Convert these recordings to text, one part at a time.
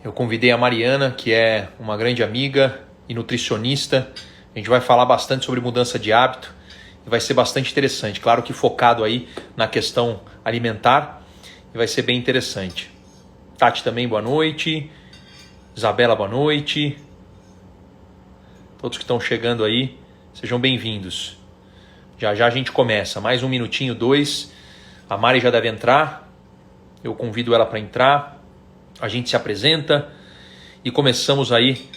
Eu convidei a Mariana, que é uma grande amiga e nutricionista. A gente vai falar bastante sobre mudança de hábito e vai ser bastante interessante. Claro que focado aí na questão alimentar e vai ser bem interessante. Tati também, boa noite. Isabela, boa noite. Todos que estão chegando aí, sejam bem-vindos. Já já a gente começa. Mais um minutinho, dois. A Mari já deve entrar. Eu convido ela para entrar. A gente se apresenta e começamos aí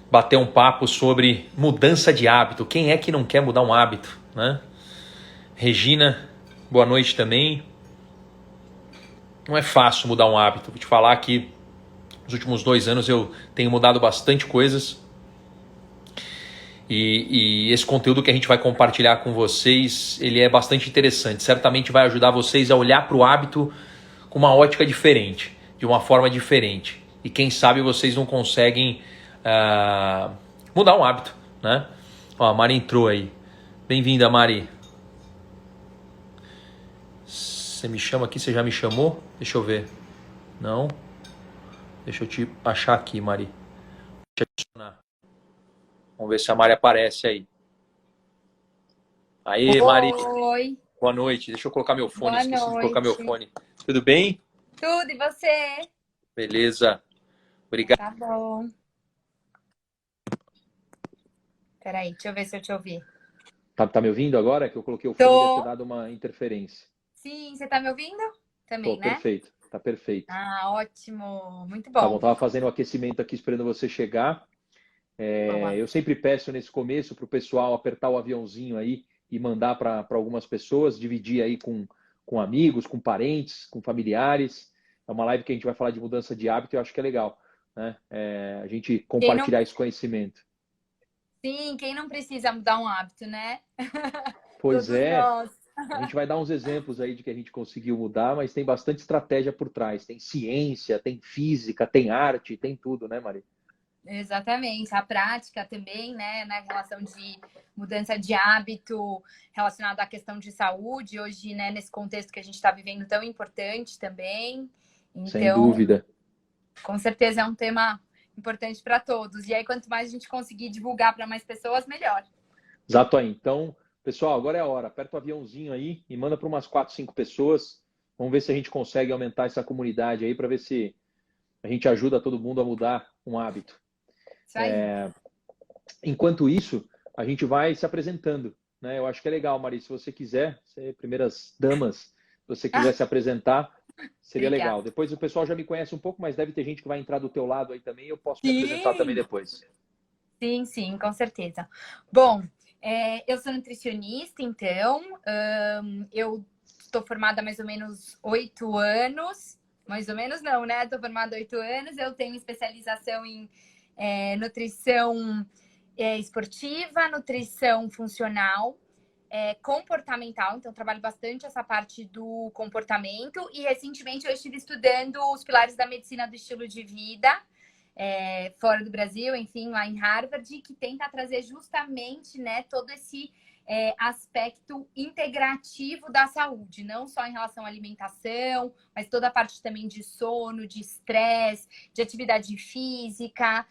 bater um papo sobre mudança de hábito. Quem é que não quer mudar um hábito, né? Regina, boa noite também. Não é fácil mudar um hábito. Vou te falar que nos últimos 2 anos eu tenho mudado bastante coisas. E esse conteúdo que a gente vai compartilhar com vocês, ele é bastante interessante. Certamente vai ajudar vocês a olhar para o hábito com uma ótica diferente, de uma forma diferente. E quem sabe vocês não conseguem mudar um hábito, né? Ó, a Mari entrou aí. Bem-vinda, Mari. Você me chama aqui? Você já me chamou? Deixa eu ver. Não? Deixa eu te achar aqui, Mari. Deixa eu adicionar. Vamos ver se a Mari aparece aí. Aê, Mari. Oi. Boa noite. Deixa eu colocar meu fone. Boa Esqueci de colocar meu noite. fone. Tudo bem? Tudo, e você? Beleza. Obrigado. Tá bom. Peraí, deixa eu ver se eu te ouvi. Tá me ouvindo agora? Que eu coloquei o fone e deve ter dado uma interferência. Sim, você tá me ouvindo? Também, Tô, né? perfeito. Tá perfeito. Ah, ótimo. Muito Tá bom, bom. tava fazendo o aquecimento aqui esperando você chegar. Boa. Eu sempre peço nesse começo para o pessoal apertar o aviãozinho aí e mandar para algumas pessoas, dividir aí com amigos, com parentes, com familiares. É uma live que a gente vai falar de mudança de hábito e eu acho que é legal, né? A gente Quem não... compartilhar esse conhecimento. Sim, quem não precisa mudar um hábito, né? Pois Todos é, nós. a gente vai dar uns exemplos aí de que a gente conseguiu mudar, mas tem bastante estratégia por trás. Tem ciência, tem física, tem arte, tem tudo, né, Maria? Exatamente. A prática também, né? Na relação de mudança de hábito relacionado à questão de saúde, hoje, né, nesse contexto que a gente está vivendo tão importante também. Sem Então, dúvida. com certeza é um tema importante para todos. E aí, quanto mais a gente conseguir divulgar para mais pessoas, melhor. Exato aí. Então, pessoal, agora é a hora. Aperta o aviãozinho aí e manda para umas 4, 5 pessoas. Vamos ver se a gente consegue aumentar essa comunidade aí para ver se a gente ajuda todo mundo a mudar um hábito. Isso aí. Enquanto isso, a gente vai se apresentando, né? Eu acho que é legal, Mari, se você quiser, primeiras damas, se você quiser se apresentar, seria Obrigada. legal. Depois o pessoal já me conhece um pouco, mas deve ter gente que vai entrar do teu lado aí também, eu posso me apresentar também Sim, depois. sim, sim, com certeza. Bom, eu sou nutricionista, então, eu estou formada há mais ou menos 8 anos, mais ou menos não, né? Estou formada há 8 anos, eu tenho especialização em nutrição esportiva, nutrição funcional, comportamental, então trabalho bastante essa parte do comportamento e recentemente eu estive estudando os pilares da medicina do estilo de vida, fora do Brasil, enfim, lá em Harvard, que tenta trazer justamente, né, todo esse aspecto integrativo da saúde, não só em relação à alimentação, mas toda a parte também de sono, de estresse, de atividade física,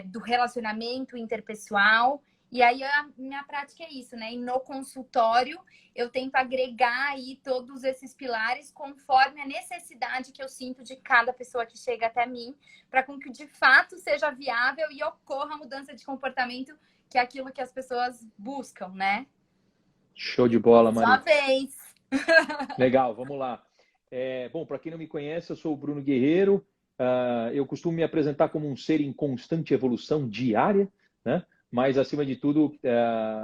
do relacionamento interpessoal. E aí a minha prática é isso, né? E no consultório eu tento agregar aí todos esses pilares conforme a necessidade que eu sinto de cada pessoa que chega até mim, para com que de fato seja viável e ocorra a mudança de comportamento, que é aquilo que as pessoas buscam, né? Show de bola, Sua Mari. vez. Legal, vamos lá. Bom, para quem não me conhece, eu sou o Bruno Guerreiro. Eu costumo me apresentar como um ser em constante evolução diária, né? Mas, acima de tudo,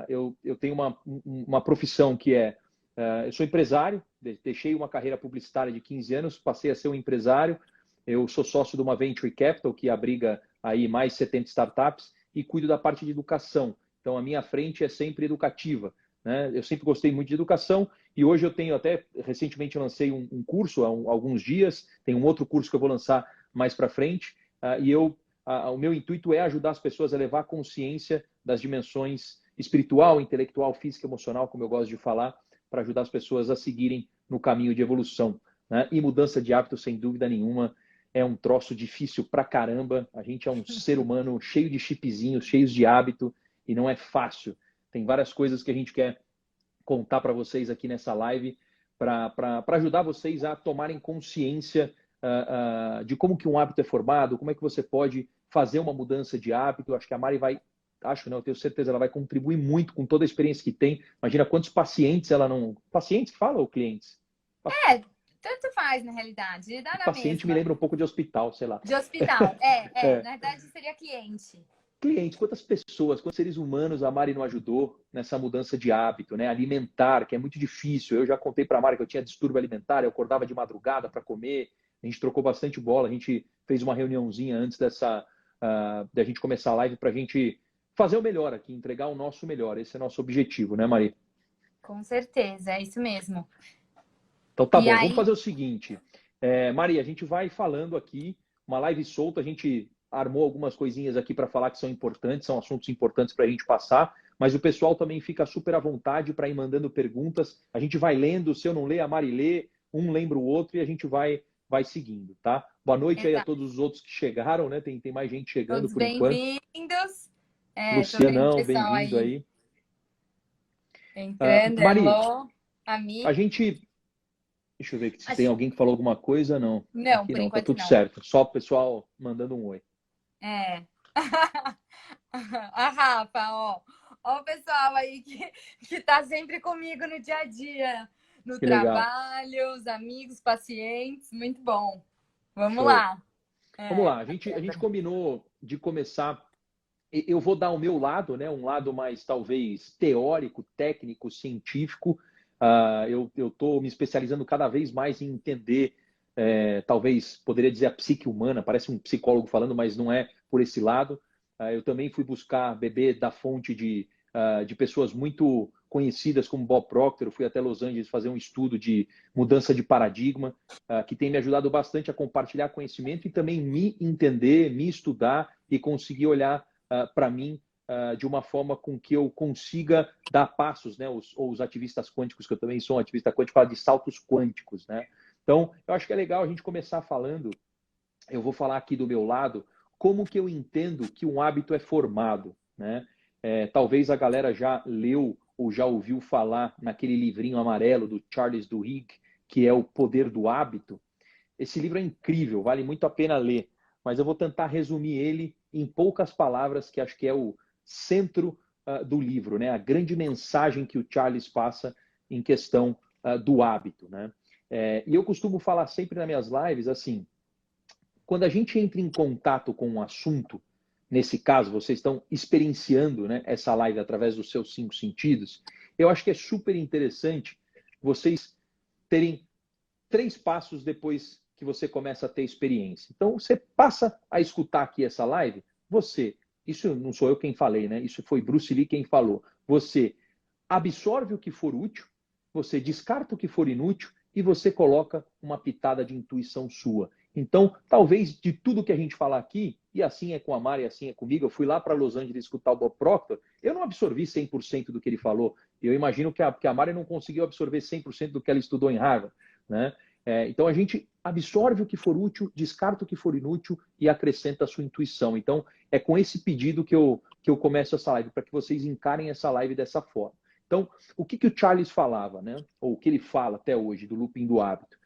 eu tenho uma profissão que eu sou empresário, deixei uma carreira publicitária de 15 anos, passei a ser um empresário. Eu sou sócio de uma Venture Capital, que abriga aí mais 70 startups, e cuido da parte de educação. Então, a minha frente é sempre educativa, né? Eu sempre gostei muito de educação, e hoje eu tenho até, recentemente eu lancei um curso há alguns dias, tem um outro curso que eu vou lançar mais para frente, e o meu intuito é ajudar as pessoas a levar a consciência das dimensões espiritual, intelectual, física, emocional, como eu gosto de falar, para ajudar as pessoas a seguirem no caminho de evolução, né? E mudança de hábito, sem dúvida nenhuma, é um troço difícil pra caramba. A gente é um ser humano cheio de chipzinhos, cheios de hábito, e não é fácil. Tem várias coisas que a gente quer contar para vocês aqui nessa live, para ajudar vocês a tomarem consciência de como que um hábito é formado, como é que você pode fazer uma mudança de hábito. Acho que a Mari vai, acho não, eu tenho certeza, ela vai contribuir muito com toda a experiência que tem. Imagina quantos pacientes ela não... Pacientes que fala ou clientes? É, tanto faz na realidade, dá na Paciente me mesma. lembra um pouco de hospital, sei lá. De hospital, É. na verdade seria cliente. Clientes, quantas pessoas, quantos seres humanos a Mari não ajudou nessa mudança de hábito, né? Alimentar, que é muito difícil. Eu já contei para a Mari que eu tinha distúrbio alimentar, eu acordava de madrugada para comer, a gente trocou bastante bola, a gente fez uma reuniãozinha antes da gente começar a live para a gente fazer o melhor aqui, entregar o nosso melhor. Esse é o nosso objetivo, né, Mari? Com certeza, é isso mesmo. Então tá E bom, aí... vamos fazer o seguinte. Mari, a gente vai falando aqui, uma live solta, a gente armou algumas coisinhas aqui para falar que são importantes, são assuntos importantes para a gente passar, mas o pessoal também fica super à vontade para ir mandando perguntas. A gente vai lendo, se eu não ler, a Mari lê, um lembra o outro e a gente vai seguindo, tá? Boa noite aí a todos os outros que chegaram, né? Tem mais gente chegando todos por enquanto. Bem-vindos. Lucianão, bem-vindo aí. Entrando, Mari, hello, amigo. a gente... Deixa eu ver se tem alguém que falou alguma coisa. Não, não, aqui por não, tá enquanto tudo não. certo. Só o pessoal mandando um oi. A Rafa, ó o pessoal aí que tá sempre comigo no dia a dia, no Que legal. trabalho, os amigos, pacientes, muito bom. Vamos Show. lá. Vamos lá, a gente combinou de começar. Eu vou dar o meu lado, né? Um lado mais talvez teórico, técnico, científico. Eu estou me especializando cada vez mais em entender, talvez poderia dizer a psique humana, parece um psicólogo falando, mas não é por esse lado. Eu também fui buscar beber da fonte de pessoas muito conhecidas como Bob Proctor. Eu fui até Los Angeles fazer um estudo de mudança de paradigma, que tem me ajudado bastante a compartilhar conhecimento e também me entender, me estudar e conseguir olhar para mim de uma forma com que eu consiga dar passos, né? Os ativistas quânticos, que eu também sou um ativista quântico, fala de saltos quânticos, né? Então, eu acho que é legal a gente começar falando, eu vou falar aqui do meu lado, como que eu entendo que um hábito é formado, né? Talvez a galera já leu ou já ouviu falar naquele livrinho amarelo do Charles Duhigg, que é O Poder do Hábito. Esse livro é incrível, vale muito a pena ler, mas eu vou tentar resumir ele em poucas palavras, que acho que é o centro do livro, né? A grande mensagem que o Charles passa em questão do hábito, né? E eu costumo falar sempre nas minhas lives assim, quando a gente entra em contato com um assunto, nesse caso, vocês estão experienciando, né, essa live através dos seus 5 sentidos, eu acho que é super interessante vocês terem 3 passos depois que você começa a ter experiência. Então, você passa a escutar aqui essa live, isso não sou eu quem falei, né? Isso foi Bruce Lee quem falou. Você absorve o que for útil, você descarta o que for inútil e você coloca uma pitada de intuição sua. Então, talvez de tudo que a gente falar aqui, e assim é com a Mari, assim é comigo, eu fui lá para Los Angeles escutar o Bob Proctor, eu não absorvi 100% do que ele falou. Eu imagino que a Mari não conseguiu absorver 100% do que ela estudou em Harvard, né? Então, a gente absorve o que for útil, descarta o que for inútil e acrescenta a sua intuição. Então, é com esse pedido que eu começo essa live, para que vocês encarem essa live dessa forma. Então, o que o Charles falava, né? Ou o que ele fala até hoje do looping do hábito?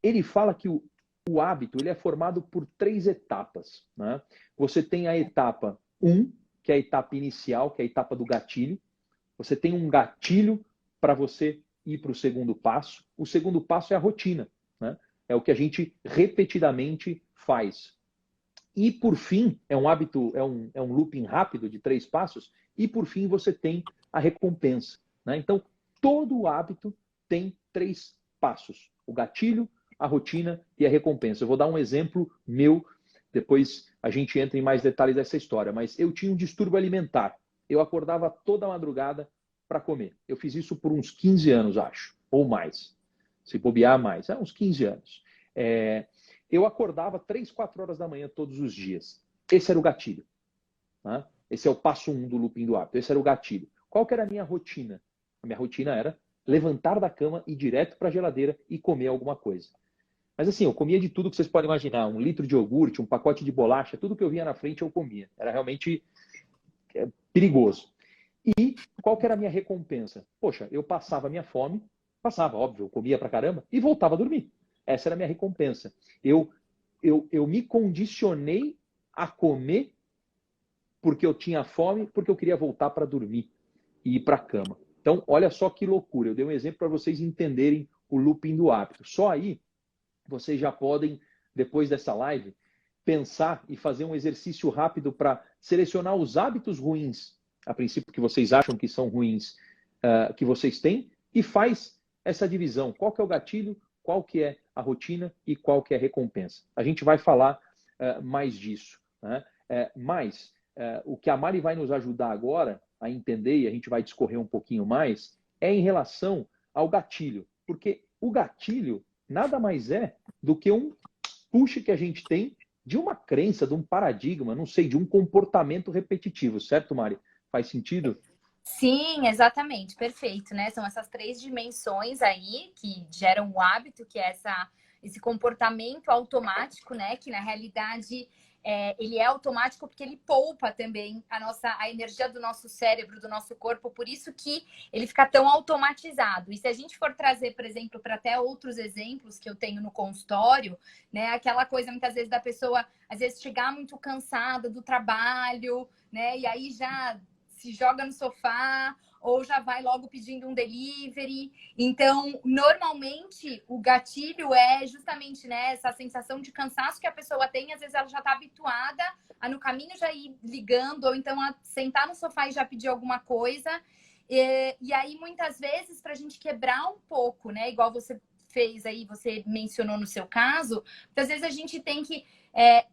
Ele fala que o hábito ele é formado por 3 etapas, né? Você tem a etapa 1, que é a etapa inicial, que é a etapa do gatilho. Você tem um gatilho para você ir para o segundo passo. O segundo passo é a rotina, né? É o que a gente repetidamente faz. E por fim, é um hábito, é um looping rápido de 3 passos, e por fim você tem a recompensa, né? Então, todo hábito tem 3 passos: o gatilho, a rotina e a recompensa. Eu vou dar um exemplo meu, depois a gente entra em mais detalhes dessa história, mas eu tinha um distúrbio alimentar. Eu acordava toda madrugada para comer. Eu fiz isso por uns 15 anos, acho, ou mais. Se bobear mais, uns 15 anos. Eu acordava 3, 4 horas da manhã todos os dias. Esse era o gatilho, né? Esse é o passo 1 do looping do hábito. Esse era o gatilho. Qual que era a minha rotina? A minha rotina era levantar da cama, ir direto para a geladeira e comer alguma coisa. Mas assim, eu comia de tudo que vocês podem imaginar. 1 litro de iogurte, um pacote de bolacha, tudo que eu via na frente eu comia. Era realmente perigoso. E qual que era a minha recompensa? Poxa, eu passava a minha fome, passava, óbvio, eu comia pra caramba, e voltava a dormir. Essa era a minha recompensa. Eu me condicionei a comer porque eu tinha fome, porque eu queria voltar para dormir e ir para a cama. Então, olha só que loucura. Eu dei um exemplo para vocês entenderem o looping do hábito. Só aí vocês já podem, depois dessa live, pensar e fazer um exercício rápido para selecionar os hábitos ruins, a princípio que vocês acham que são ruins, que vocês têm, e faz essa divisão. Qual que é o gatilho, qual que é a rotina e qual que é a recompensa. A gente vai falar mais disso. Né? Mas o que a Mari vai nos ajudar agora a entender, e a gente vai discorrer um pouquinho mais, é em relação ao gatilho. Porque o gatilho nada mais é do que um push que a gente tem de uma crença, de um paradigma, não sei, de um comportamento repetitivo, certo, Mari? Faz sentido? Sim, exatamente, perfeito, né? São essas 3 dimensões aí que geram o hábito, que é esse comportamento automático, né? Que na realidade ele é automático porque ele poupa também a energia do nosso cérebro, do nosso corpo, por isso que ele fica tão automatizado. E se a gente for trazer, por exemplo, para até outros exemplos que eu tenho no consultório, né? Aquela coisa muitas vezes da pessoa, às vezes, chegar muito cansada do trabalho, né? E aí já se joga no sofá ou já vai logo pedindo um delivery. Então, normalmente, o gatilho é justamente, né, essa sensação de cansaço que a pessoa tem. Às vezes ela já está habituada a no caminho já ir ligando, ou então a sentar no sofá e já pedir alguma coisa. E aí, muitas vezes, para a gente quebrar um pouco, né, igual você fez aí, você mencionou no seu caso, muitas vezes a gente tem que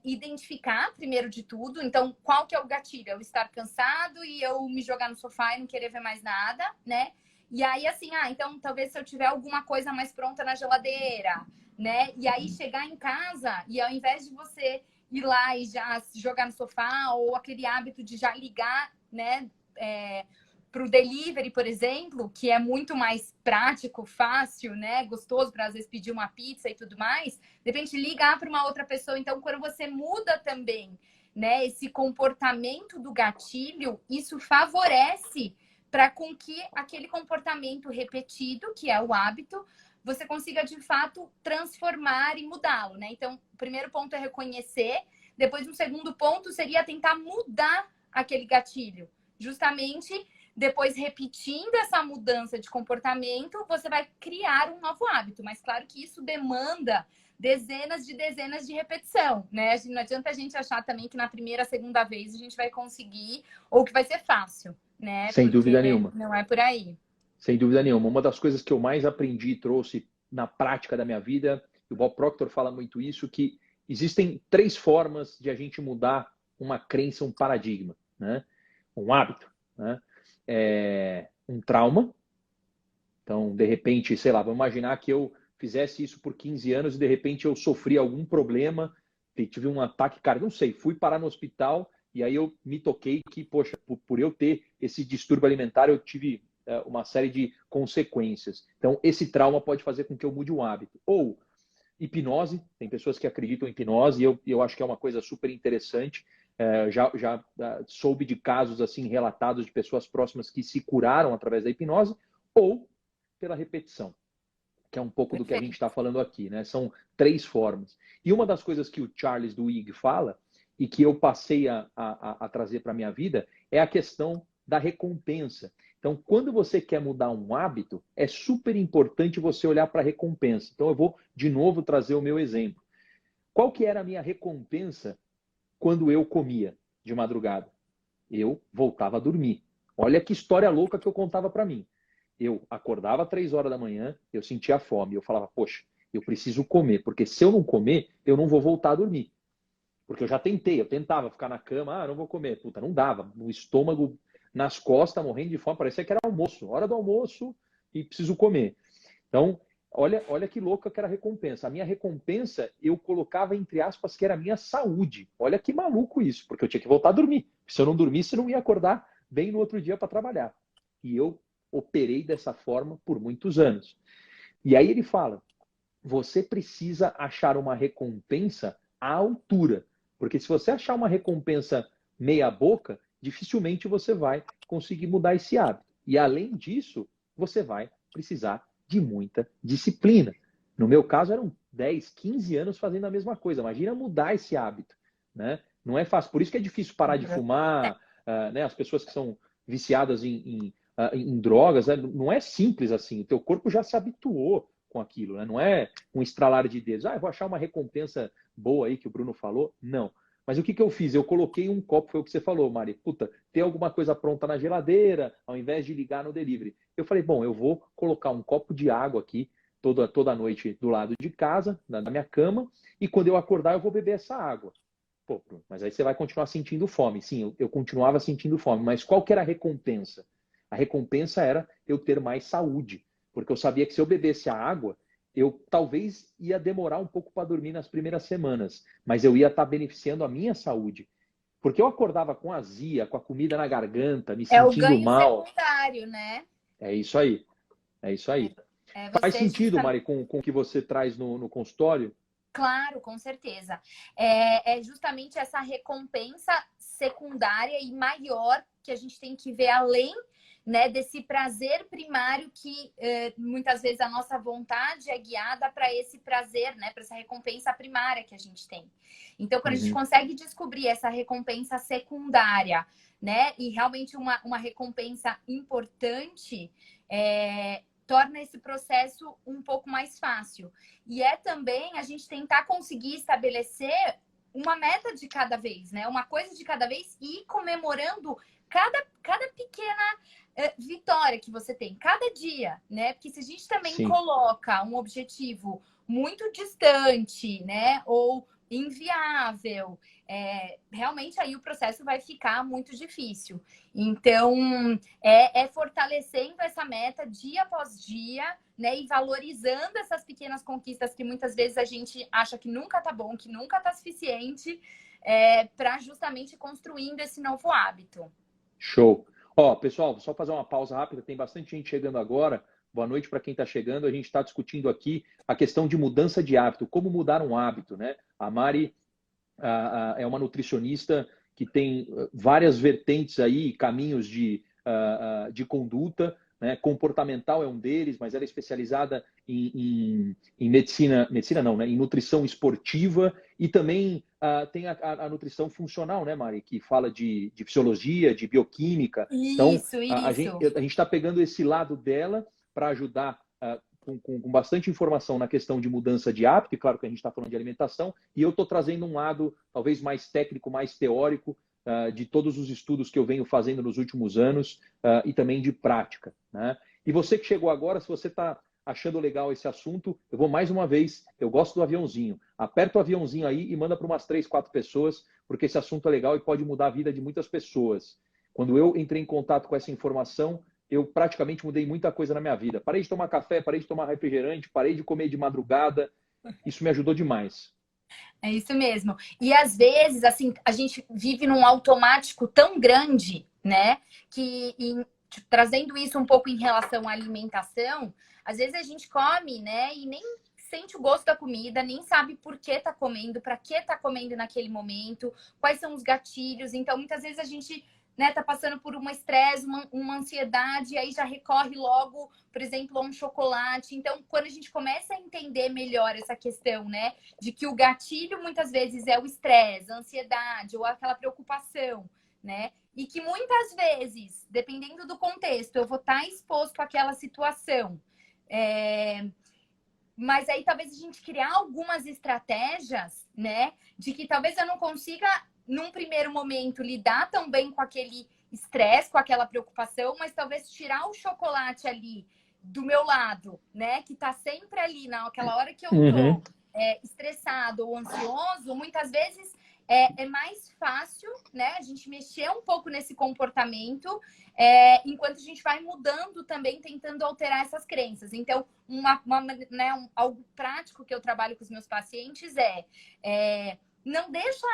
identificar, primeiro de tudo, então, qual que é o gatilho? Eu estar cansado e eu me jogar no sofá e não querer ver mais nada, né? E aí, assim, então, talvez se eu tiver alguma coisa mais pronta na geladeira, né? E aí, chegar em casa e ao invés de você ir lá e já se jogar no sofá ou aquele hábito de já ligar, né? Para o delivery, por exemplo, que é muito mais prático, fácil, né? Gostoso para às vezes pedir uma pizza e tudo mais, de repente ligar para uma outra pessoa. Então, quando você muda também, né, esse comportamento do gatilho, isso favorece para com que aquele comportamento repetido, que é o hábito, você consiga de fato transformar e mudá-lo, né? Então, o primeiro ponto é reconhecer, depois um segundo ponto seria tentar mudar aquele gatilho, justamente depois, repetindo essa mudança de comportamento, você vai criar um novo hábito. Mas claro que isso demanda dezenas de repetição, né? Não adianta a gente achar também que na primeira, segunda vez a gente vai conseguir ou que vai ser fácil, né? Sem Porque dúvida nenhuma. não é por aí. Sem dúvida nenhuma. Uma das coisas que eu mais aprendi e trouxe na prática da minha vida, e o Bob Proctor fala muito isso, que existem 3 formas de a gente mudar uma crença, um paradigma, né? Um hábito, né? Um trauma. Então, de repente, sei lá, vamos imaginar que eu fizesse isso por 15 anos e de repente eu sofri algum problema, tive um ataque cardíaco, não sei, fui parar no hospital e aí eu me toquei que, poxa, por eu ter esse distúrbio alimentar, eu tive uma série de consequências. Então, esse trauma pode fazer com que eu mude um hábito. Ou hipnose, tem pessoas que acreditam em hipnose e eu acho que é uma coisa super interessante. Já soube de casos assim relatados de pessoas próximas que se curaram através da hipnose, ou pela repetição, que é um pouco do que a gente está falando aqui, né? São 3 formas. E uma das coisas que o Charles Duhigg fala, e que eu passei a trazer para a minha vida, é a questão da recompensa. Então, quando você quer mudar um hábito, é super importante você olhar para a recompensa. Então, eu vou, de novo, trazer o meu exemplo. Qual que era a minha recompensa quando eu comia de madrugada? Eu voltava a dormir. Olha que história louca que eu contava para mim. Eu acordava às 3 horas da manhã, eu sentia fome. Eu falava, poxa, eu preciso comer, porque se eu não comer, eu não vou voltar a dormir. Porque eu já tentei, eu tentava ficar na cama, não vou comer. Puta, não dava. O estômago nas costas, morrendo de fome, parecia que era almoço. Hora do almoço e preciso comer. Então, olha que louca que era a recompensa. A minha recompensa, eu colocava entre aspas que era a minha saúde. Olha que maluco isso, porque eu tinha que voltar a dormir. Se eu não dormisse, eu não ia acordar bem no outro dia para trabalhar. E eu operei dessa forma por muitos anos. E aí ele fala, você precisa achar uma recompensa à altura. Porque se você achar uma recompensa meia boca, dificilmente você vai conseguir mudar esse hábito. E além disso, você vai precisar de muita disciplina. No meu caso, eram 10, 15 anos fazendo a mesma coisa. Imagina mudar esse hábito, né? Não é fácil. Por isso que é difícil parar de fumar, né? As pessoas que são viciadas em drogas, né? Não é simples assim. O teu corpo já se habituou com aquilo, né? Não é um estralar de dedos. Eu vou achar uma recompensa boa aí que o Bruno falou. Não. Mas o que eu fiz? Eu coloquei um copo, foi o que você falou, Mari. Puta, tem alguma coisa pronta na geladeira, ao invés de ligar no delivery. Eu falei, bom, eu vou colocar um copo de água aqui toda noite do lado de casa, na minha cama, e quando eu acordar eu vou beber essa água. Pô, mas aí você vai continuar sentindo fome. Sim, eu continuava sentindo fome, mas qual que era a recompensa? A recompensa era eu ter mais saúde, porque eu sabia que se eu bebesse a água, eu talvez ia demorar um pouco para dormir nas primeiras semanas, mas eu ia estar beneficiando a minha saúde. Porque eu acordava com azia, com a comida na garganta, me É o sentindo ganho mal. secundário, né? É isso aí. É isso aí. Faz Você sentido, Mari, com o que você traz no consultório? Claro, com certeza. É justamente essa recompensa secundária e maior que a gente tem que ver além, né, desse prazer primário que muitas vezes a nossa vontade é guiada para esse prazer, né, para essa recompensa primária que a gente tem. Então, quando a gente consegue descobrir essa recompensa secundária, né, e realmente uma recompensa importante, torna esse processo um pouco mais fácil. E é também a gente tentar conseguir estabelecer uma meta de cada vez, né? Uma coisa de cada vez e ir comemorando cada pequena vitória que você tem, cada dia, né? Porque se a gente também coloca um objetivo muito distante, né? Ou inviável, realmente aí o processo vai ficar muito difícil. Então, fortalecendo essa meta dia após dia, né? E valorizando essas pequenas conquistas que muitas vezes a gente acha que nunca tá bom, que nunca tá suficiente, para justamente construindo esse novo hábito. Show. Ó, pessoal, só fazer uma pausa rápida, tem bastante gente chegando agora. Boa noite para quem está chegando. A gente está discutindo aqui a questão de mudança de hábito, como mudar um hábito, né? A Mari é uma nutricionista que tem várias vertentes aí, caminhos de conduta, né? Comportamental é um deles, mas ela é especializada em medicina não, né? Em nutrição esportiva e também tem a nutrição funcional, né, Mari? Que fala de fisiologia, de bioquímica. Então, a gente está pegando esse lado dela para ajudar com bastante informação na questão de mudança de hábito, e claro que a gente está falando de alimentação, e eu estou trazendo um lado talvez mais técnico, mais teórico, de todos os estudos que eu venho fazendo nos últimos anos e também de prática, né? E você que chegou agora, se você está achando legal esse assunto, eu vou mais uma vez, eu gosto do aviãozinho, aperta o aviãozinho aí e manda para umas 3, 4 pessoas, porque esse assunto é legal e pode mudar a vida de muitas pessoas. Quando eu entrei em contato com essa informação, eu praticamente mudei muita coisa na minha vida. Parei de tomar café, parei de tomar refrigerante, parei de comer de madrugada. Isso me ajudou demais. É isso mesmo. E às vezes, assim, a gente vive num automático tão grande, né? Que trazendo isso um pouco em relação à alimentação, às vezes a gente come, né? E nem sente o gosto da comida, nem sabe por que tá comendo, para que tá comendo naquele momento, quais são os gatilhos. Então, muitas vezes a gente, né, tá passando por um estresse, uma ansiedade, e aí já recorre logo, por exemplo, a um chocolate. Então, quando a gente começa a entender melhor essa questão, né, de que o gatilho muitas vezes é o estresse, a ansiedade ou aquela preocupação, né, e que muitas vezes, dependendo do contexto, eu vou estar exposto àquela situação. Mas aí talvez a gente criar algumas estratégias, né, de que talvez eu não consiga num primeiro momento, lidar tão bem com aquele estresse, com aquela preocupação, mas talvez tirar o chocolate ali do meu lado, né? Que tá sempre ali naquela hora que eu tô estressado ou ansioso, muitas vezes é mais fácil, né? A gente mexer um pouco nesse comportamento, enquanto a gente vai mudando também, tentando alterar essas crenças. Então, algo prático que eu trabalho com os meus pacientes não deixa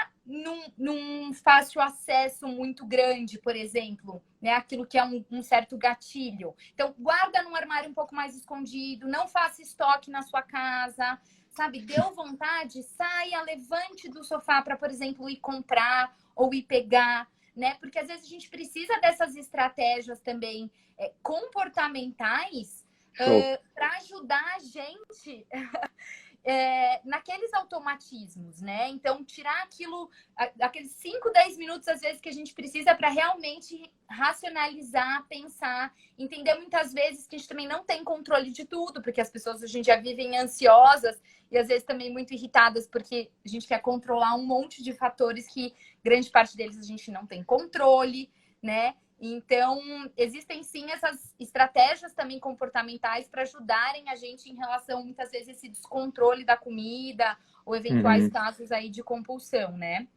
num fácil acesso muito grande, por exemplo, né? Aquilo que é um certo gatilho. Então, guarda num armário um pouco mais escondido, não faça estoque na sua casa, sabe? Deu vontade, saia, levante do sofá para, por exemplo, ir comprar ou ir pegar, né? Porque às vezes a gente precisa dessas estratégias também comportamentais para ajudar a gente naqueles automatismos, né? Então, tirar aqueles 5, 10 minutos, às vezes, que a gente precisa para realmente racionalizar, pensar, entender muitas vezes que a gente também não tem controle de tudo, porque as pessoas hoje em dia vivem ansiosas e, às vezes, também muito irritadas, porque a gente quer controlar um monte de fatores que, grande parte deles, a gente não tem controle, né? Então, existem sim essas estratégias também comportamentais para ajudarem a gente em relação, muitas vezes, a esse descontrole da comida ou eventuais casos aí de compulsão, né?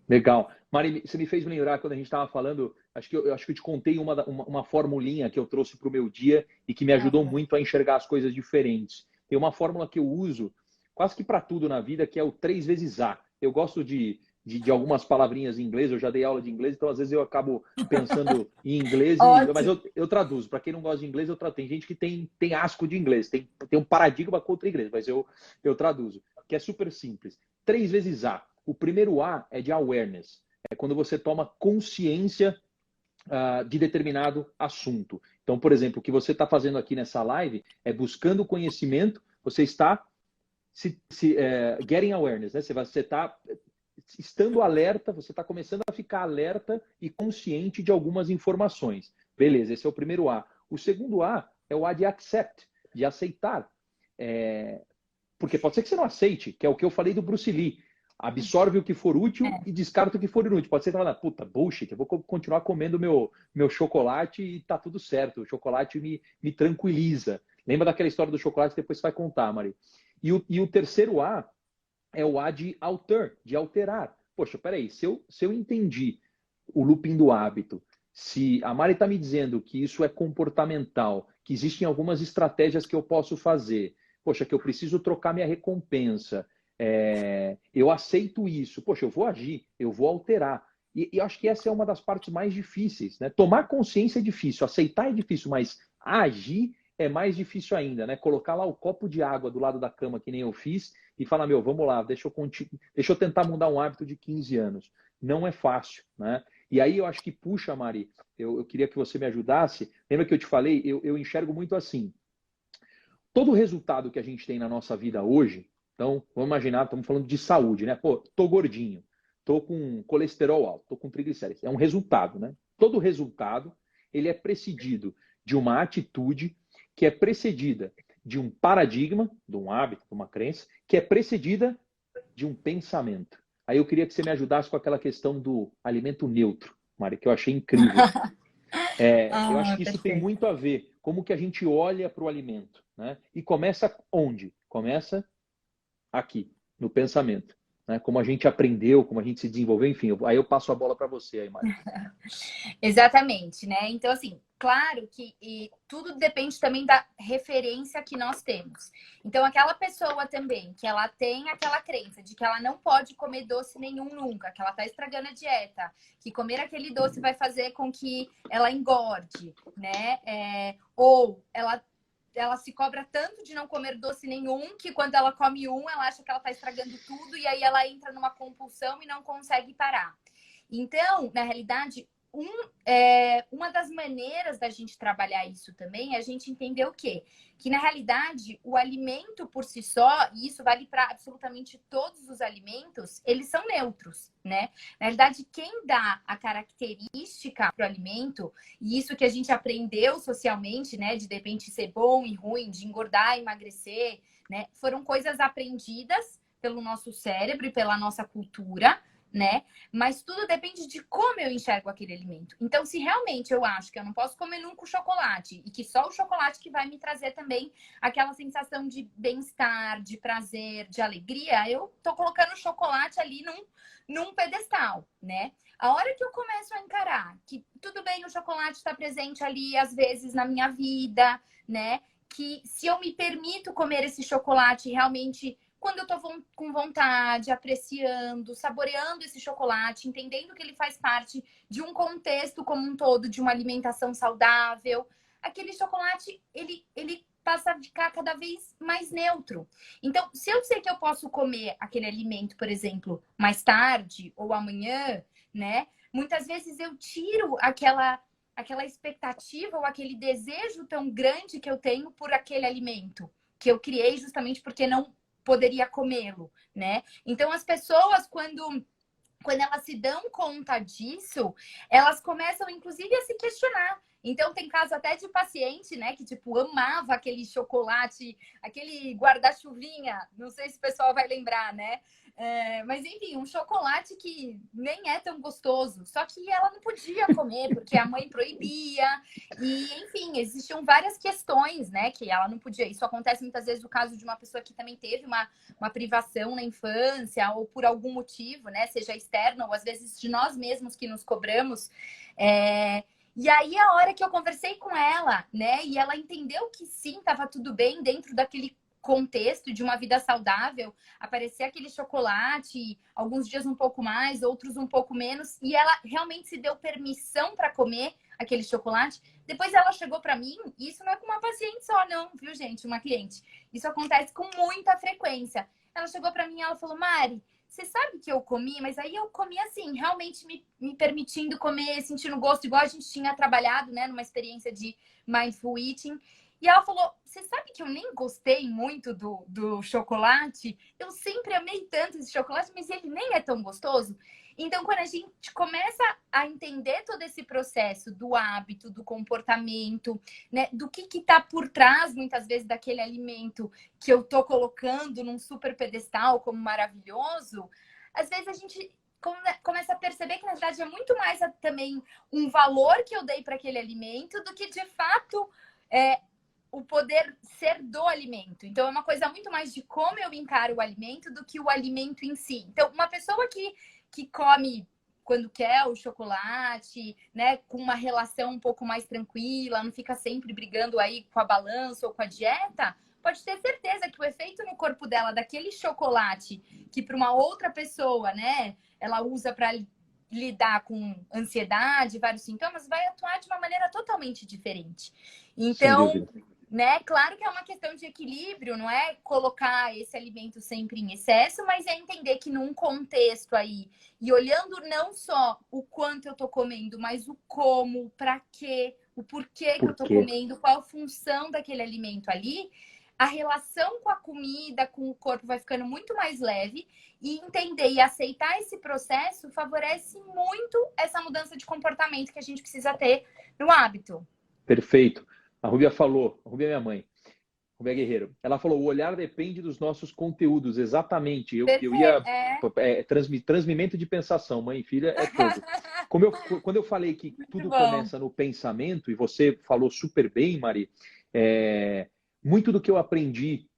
Legal. Mari, você me fez lembrar quando a gente estava falando, acho que eu te contei uma formulinha que eu trouxe para o meu dia e que me ajudou muito a enxergar as coisas diferentes. Tem uma fórmula que eu uso quase que para tudo na vida, que é o 3 vezes A. Eu gosto de algumas palavrinhas em inglês, eu já dei aula de inglês, então às vezes eu acabo pensando em inglês, mas eu traduzo. Para quem não gosta de inglês, eu traduzo. Tem gente que tem asco de inglês, tem um paradigma contra inglês, mas eu traduzo, que é super simples. 3 vezes A. O primeiro A é de awareness, é quando você toma consciência de determinado assunto. Então, por exemplo, o que você está fazendo aqui nessa live é buscando conhecimento, você está getting awareness, né? Você está estando alerta, você está começando a ficar alerta e consciente de algumas informações. Beleza, esse é o primeiro A. O segundo A é o A de accept, de aceitar. Porque pode ser que você não aceite, que é o que eu falei do Bruce Lee. Absorve o que for útil e descarta o que for inútil. Pode ser que você fale, puta, bullshit, eu vou continuar comendo meu chocolate e tá tudo certo. O chocolate me tranquiliza. Lembra daquela história do chocolate que depois você vai contar, Mari. E o terceiro A é o A de alter, de alterar. Poxa, peraí, se eu entendi o looping do hábito, se a Mari está me dizendo que isso é comportamental, que existem algumas estratégias que eu posso fazer, poxa, que eu preciso trocar minha recompensa, eu aceito isso, poxa, eu vou agir, eu vou alterar. E eu acho que essa é uma das partes mais difíceis, né? Tomar consciência é difícil, aceitar é difícil, mas agir é mais difícil ainda, né? Colocar lá o copo de água do lado da cama, que nem eu fiz, e falar, vamos lá, deixa eu tentar mudar um hábito de 15 anos. Não é fácil, né? E aí eu acho que puxa, Mari, eu queria que você me ajudasse. Lembra que eu te falei? Eu enxergo muito assim. Todo resultado que a gente tem na nossa vida hoje, então, vamos imaginar, estamos falando de saúde, né? Pô, tô gordinho, tô com colesterol alto, tô com triglicéridos. É um resultado, né? Todo resultado, ele é precedido de uma atitude que é precedida de um paradigma, de um hábito, de uma crença, que é precedida de um pensamento. Aí eu queria que você me ajudasse com aquela questão do alimento neutro, Mari, que eu achei incrível. Eu acho que isso tem muito a ver como que a gente olha para o alimento, né? E começa onde? Começa aqui, no pensamento. Né? Como a gente aprendeu, como a gente se desenvolveu, enfim. Aí eu passo a bola para você aí, Mari. Exatamente, né? Então, assim, claro que tudo depende também da referência que nós temos. Então, aquela pessoa também, que ela tem aquela crença de que ela não pode comer doce nenhum nunca, que ela tá estragando a dieta, que comer aquele doce vai fazer com que ela engorde, né? Ou ela se cobra tanto de não comer doce nenhum que quando ela come ela acha que ela tá estragando tudo e aí ela entra numa compulsão e não consegue parar. Então, na realidade, uma das maneiras da gente trabalhar isso também é a gente entender o quê? Que, na realidade, o alimento por si só, e isso vale para absolutamente todos os alimentos, eles são neutros, né? Na realidade, quem dá a característica para o alimento, e isso que a gente aprendeu socialmente, né? De repente ser bom e ruim, de engordar e emagrecer, né? Foram coisas aprendidas pelo nosso cérebro e pela nossa cultura, né? Mas tudo depende de como eu enxergo aquele alimento. Então, se realmente eu acho que eu não posso comer nunca o chocolate e que só o chocolate que vai me trazer também aquela sensação de bem-estar, de prazer, de alegria, eu tô colocando o chocolate ali num pedestal, né? A hora que eu começo a encarar que tudo bem, o chocolate está presente ali às vezes na minha vida, né? Que se eu me permito comer esse chocolate realmente quando eu tô com vontade, apreciando, saboreando esse chocolate, entendendo que ele faz parte de um contexto como um todo, de uma alimentação saudável, aquele chocolate, ele passa a ficar cada vez mais neutro. Então, se eu sei que eu posso comer aquele alimento, por exemplo, mais tarde ou amanhã, né? Muitas vezes eu tiro aquela expectativa ou aquele desejo tão grande que eu tenho por aquele alimento, que eu criei justamente porque não poderia comê-lo, né? Então, as pessoas, quando elas se dão conta disso, elas começam, inclusive, a se questionar. Então, tem caso até de paciente, né, que, tipo, amava aquele chocolate, aquele guarda-chuvinha, não sei se o pessoal vai lembrar, né? Mas, enfim, um chocolate que nem é tão gostoso, só que ela não podia comer, porque a mãe proibia, e, enfim, existiam várias questões, né, que ela não podia. Isso acontece muitas vezes no caso de uma pessoa que também teve uma privação na infância, ou por algum motivo, né, seja externo, ou às vezes de nós mesmos que nos cobramos. E aí, a hora que eu conversei com ela, né, e ela entendeu que sim, estava tudo bem dentro daquele contexto de uma vida saudável, aparecer aquele chocolate, alguns dias um pouco mais, outros um pouco menos, e ela realmente se deu permissão para comer aquele chocolate. Depois ela chegou para mim, e isso não é com uma paciente só, não, viu, gente? Uma cliente. Isso acontece com muita frequência. Ela chegou para mim e ela falou: Mari, você sabe que eu comi, mas aí eu comi assim, realmente me permitindo comer, sentindo gosto, igual a gente tinha trabalhado, né, numa experiência de mindful eating. E ela falou: você sabe que eu nem gostei muito do chocolate? Eu sempre amei tanto esse chocolate, mas ele nem é tão gostoso. Então, quando a gente começa a entender todo esse processo do hábito, do comportamento, né, do que está por trás, muitas vezes, daquele alimento que eu tô colocando num super pedestal como maravilhoso, às vezes a gente começa a perceber que, na verdade, é muito mais também um valor que eu dei para aquele alimento do que, de fato, o poder ser do alimento. Então, é uma coisa muito mais de como eu encaro o alimento do que o alimento em si. Então, uma pessoa que come quando quer o chocolate, né, com uma relação um pouco mais tranquila, não fica sempre brigando aí com a balança ou com a dieta, pode ter certeza que o efeito no corpo dela daquele chocolate, que para uma outra pessoa, né, ela usa para lidar com ansiedade, vários sintomas, vai atuar de uma maneira totalmente diferente. Então, né, claro que é uma questão de equilíbrio, não é colocar esse alimento sempre em excesso, mas é entender que num contexto aí, e olhando não só o quanto eu tô comendo, mas o como, para quê, o porquê que eu tô comendo, qual a função daquele alimento ali, a relação com a comida, com o corpo vai ficando muito mais leve, e entender e aceitar esse processo favorece muito essa mudança de comportamento que a gente precisa ter no hábito. Perfeito. A Rúbia falou, a Rúbia é minha mãe, Rúbia Guerreiro. Ela falou: o olhar depende dos nossos conteúdos. Exatamente. Eu ia transmimento de pensação, mãe e filha é fogo. Quando eu falei que tudo começa no pensamento, e você falou super bem, Mari, muito do que eu aprendi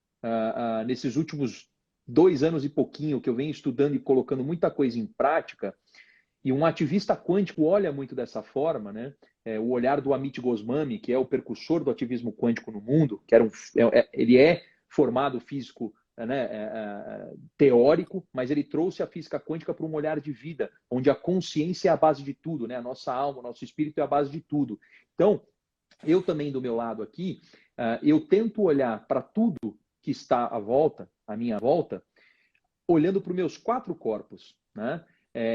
nesses últimos 2 anos e pouquinho, que eu venho estudando e colocando muita coisa em prática, e um ativista quântico olha muito dessa forma, né? O olhar do Amit Goswami, que é o precursor do ativismo quântico no mundo, que ele é formado físico, né, teórico, mas ele trouxe a física quântica para um olhar de vida, onde a consciência é a base de tudo, né? A nossa alma, o nosso espírito é a base de tudo. Então, eu também, do meu lado aqui, eu tento olhar para tudo que está à minha volta, olhando para os meus 4 corpos, né?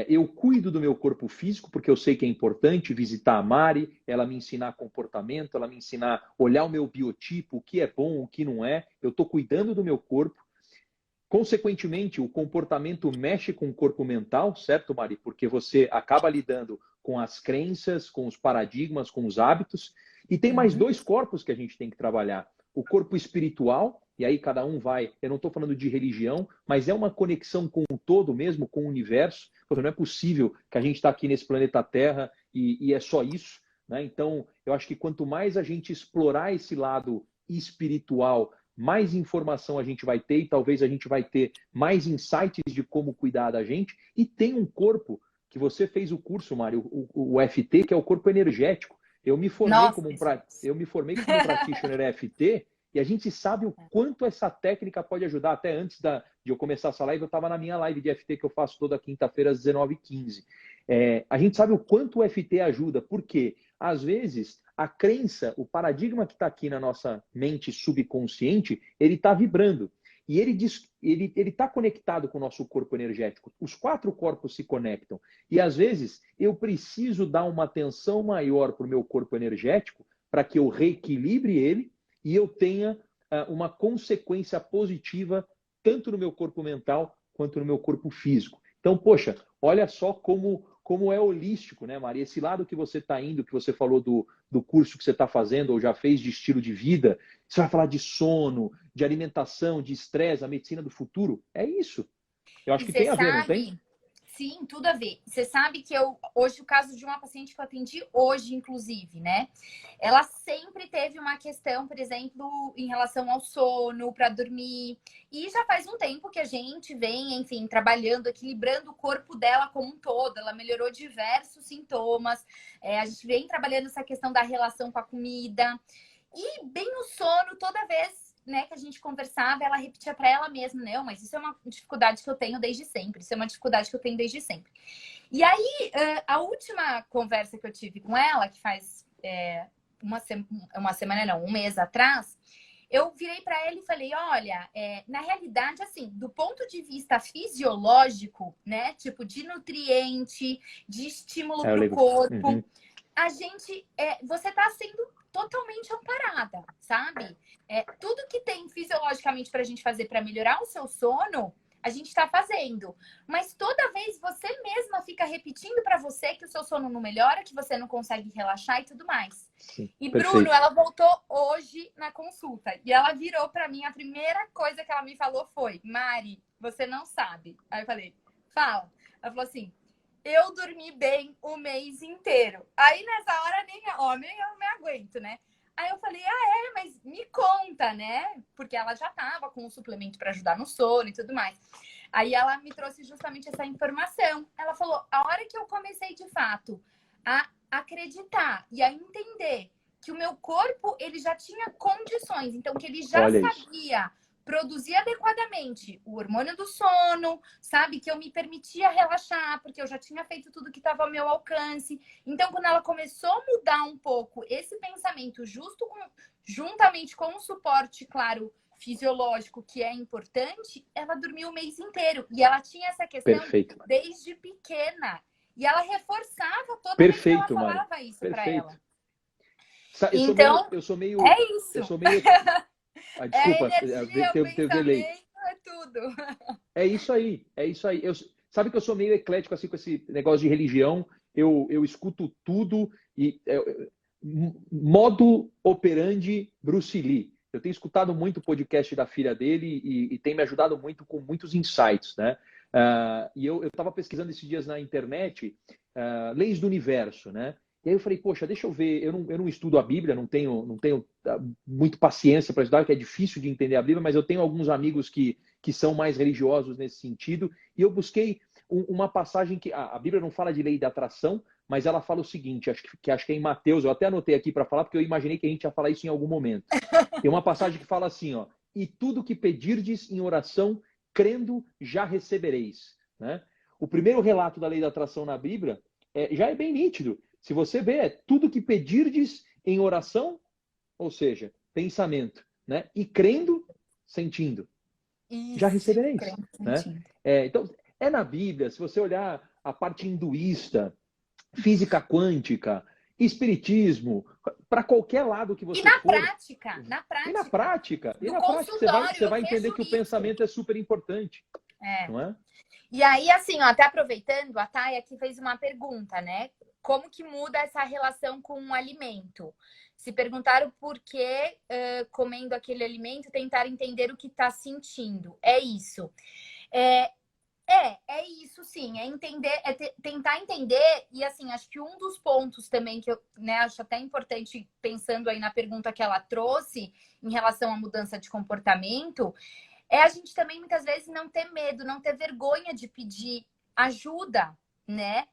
Eu cuido do meu corpo físico, porque eu sei que é importante visitar a Mari, ela me ensinar comportamento, ela me ensinar a olhar o meu biotipo, o que é bom, o que não é. Eu estou cuidando do meu corpo. Consequentemente, o comportamento mexe com o corpo mental, certo, Mari? Porque você acaba lidando com as crenças, com os paradigmas, com os hábitos. E tem mais 2 corpos que a gente tem que trabalhar. O corpo espiritual, e aí cada um vai... Eu não estou falando de religião, mas é uma conexão com o todo mesmo, com o universo. Porque não é possível que a gente está aqui nesse planeta Terra e é só isso, né? Então, eu acho que quanto mais a gente explorar esse lado espiritual, mais informação a gente vai ter e talvez a gente vai ter mais insights de como cuidar da gente. E tem um corpo, que você fez o curso, Mário, o FT, que é o corpo energético. Eu me formei como practitioner FT E a gente sabe o quanto essa técnica pode ajudar. Até antes de eu começar essa live, eu estava na minha live de FT que eu faço toda quinta-feira às 19h15. A gente sabe o quanto o FT ajuda, porque às vezes a crença, o paradigma que está aqui na nossa mente subconsciente, ele está vibrando. E ele está conectado com o nosso corpo energético. Os 4 corpos se conectam. E às vezes eu preciso dar uma atenção maior para o meu corpo energético para que eu reequilibre ele e eu tenha uma consequência positiva tanto no meu corpo mental quanto no meu corpo físico. Então, poxa, olha só como é holístico, né, Maria? Esse lado que você está indo, que você falou do curso que você está fazendo ou já fez de estilo de vida, você vai falar de sono, de alimentação, de estresse, a medicina do futuro. É isso. Eu acho que tem a ver, não tem? Sim, tudo a ver. Você sabe que hoje, o caso de uma paciente que eu atendi hoje, inclusive, né? Ela sempre teve uma questão, por exemplo, em relação ao sono, para dormir. E já faz um tempo que a gente vem, enfim, trabalhando, equilibrando o corpo dela como um todo. Ela melhorou diversos sintomas. A gente vem trabalhando essa questão da relação com a comida. E bem no sono, toda vez, né, que a gente conversava, ela repetia para ela mesma, não, mas isso é uma dificuldade que eu tenho desde sempre, isso é uma dificuldade que eu tenho desde sempre. E aí, a última conversa que eu tive com ela, que faz uma semana, não, um mês atrás, eu virei para ela e falei, olha, na realidade, assim, do ponto de vista fisiológico, né, tipo de nutriente, de estímulo para o corpo, a gente, você está sendo totalmente amparada, sabe? Tudo que tem fisiologicamente para a gente fazer para melhorar o seu sono, a gente está fazendo. Mas toda vez você mesma fica repetindo para você que o seu sono não melhora, que você não consegue relaxar e tudo mais. Sim, e perfeito. Bruno, ela voltou hoje na consulta e ela virou para mim, a primeira coisa que ela me falou foi, Mari, você não sabe. Aí eu falei, fala. Ela falou assim, eu dormi bem o mês inteiro. Aí nessa hora nem eu me aguento, né? Aí eu falei, mas me conta, né? Porque ela já tava com um suplemento para ajudar no sono e tudo mais. Aí ela me trouxe justamente essa informação. Ela falou, a hora que eu comecei de fato a acreditar e a entender que o meu corpo, ele já tinha condições, então que ele já sabia produzir adequadamente o hormônio do sono, sabe? Que eu me permitia relaxar, porque eu já tinha feito tudo que estava ao meu alcance. Então, quando ela começou a mudar um pouco esse pensamento, juntamente com o suporte, claro, fisiológico, que é importante, ela dormiu o mês inteiro. E ela tinha essa questão desde pequena. E ela reforçava toda vez que ela falava isso para ela. Então, eu sou meio... é isso. Eu sou meio... desculpa, energia, pensamento, é tudo. É isso aí. Sabe que eu sou meio eclético assim com esse negócio de religião. Eu escuto tudo e modo operandi Bruce Lee. Eu tenho escutado muito o podcast da filha dele e tem me ajudado muito com muitos insights, né? E eu estava pesquisando esses dias na internet leis do universo, né? E aí eu falei, poxa, deixa eu ver, eu não estudo a Bíblia, não tenho muito paciência para estudar, que é difícil de entender a Bíblia, mas eu tenho alguns amigos que são mais religiosos nesse sentido, e eu busquei uma passagem que a Bíblia não fala de lei da atração, mas ela fala o seguinte, acho que é em Mateus, eu até anotei aqui para falar, porque eu imaginei que a gente ia falar isso em algum momento. Tem uma passagem que fala assim, ó, e tudo que pedirdes em oração, crendo, já recebereis. Né? O primeiro relato da lei da atração na Bíblia já é bem nítido. Se você vê, tudo que pedirdes em oração, ou seja, pensamento, né? E crendo, sentindo. Isso, já recebereis. Né? Então, na Bíblia, se você olhar a parte hinduísta, física quântica, espiritismo, para qualquer lado que você for. Na prática. E na prática você vai entender que o pensamento é super importante. Não é? E aí, assim, ó, até aproveitando, a Thay aqui fez uma pergunta, né? Como que muda essa relação com o alimento? Se perguntaram por que comendo aquele alimento, tentar entender o que está sentindo. É isso. É isso sim, entender, tentar entender, e assim, acho que um dos pontos também que eu acho até importante, pensando aí na pergunta que ela trouxe em relação à mudança de comportamento, é a gente também muitas vezes não ter medo, não ter vergonha de pedir ajuda, né?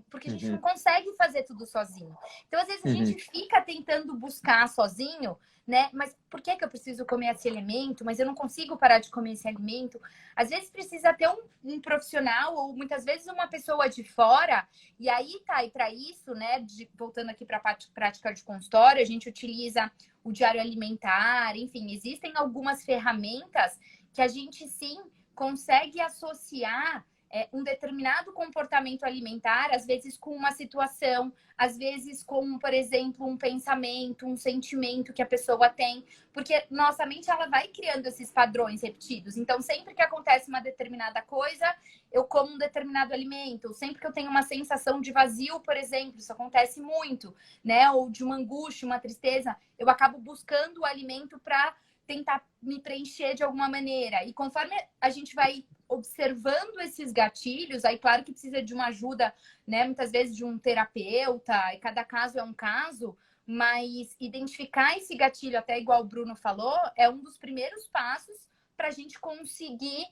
Porque a gente não Uhum. consegue fazer tudo sozinho. Então, às vezes, a Uhum. gente fica tentando buscar sozinho, né? Mas por que que eu preciso comer esse alimento? Mas eu não consigo parar de comer esse alimento. Às vezes precisa ter um profissional, ou muitas vezes uma pessoa de fora, e aí tá, e para isso, né? Voltando aqui para a prática de consultório, a gente utiliza o diário alimentar, enfim, existem algumas ferramentas que a gente sim consegue associar um determinado comportamento alimentar, às vezes com uma situação, às vezes com, por exemplo, um pensamento, um sentimento que a pessoa tem, porque nossa mente ela vai criando esses padrões repetidos. Então, sempre que acontece uma determinada coisa, eu como um determinado alimento. Sempre que eu tenho uma sensação de vazio, por exemplo, isso acontece muito, né? Ou de uma angústia, uma tristeza, eu acabo buscando o alimento para tentar me preencher de alguma maneira. E conforme a gente vai observando esses gatilhos, aí claro que precisa de uma ajuda, né? Muitas vezes de um terapeuta, e cada caso é um caso, mas identificar esse gatilho, até igual o Bruno falou, é um dos primeiros passos para a gente conseguir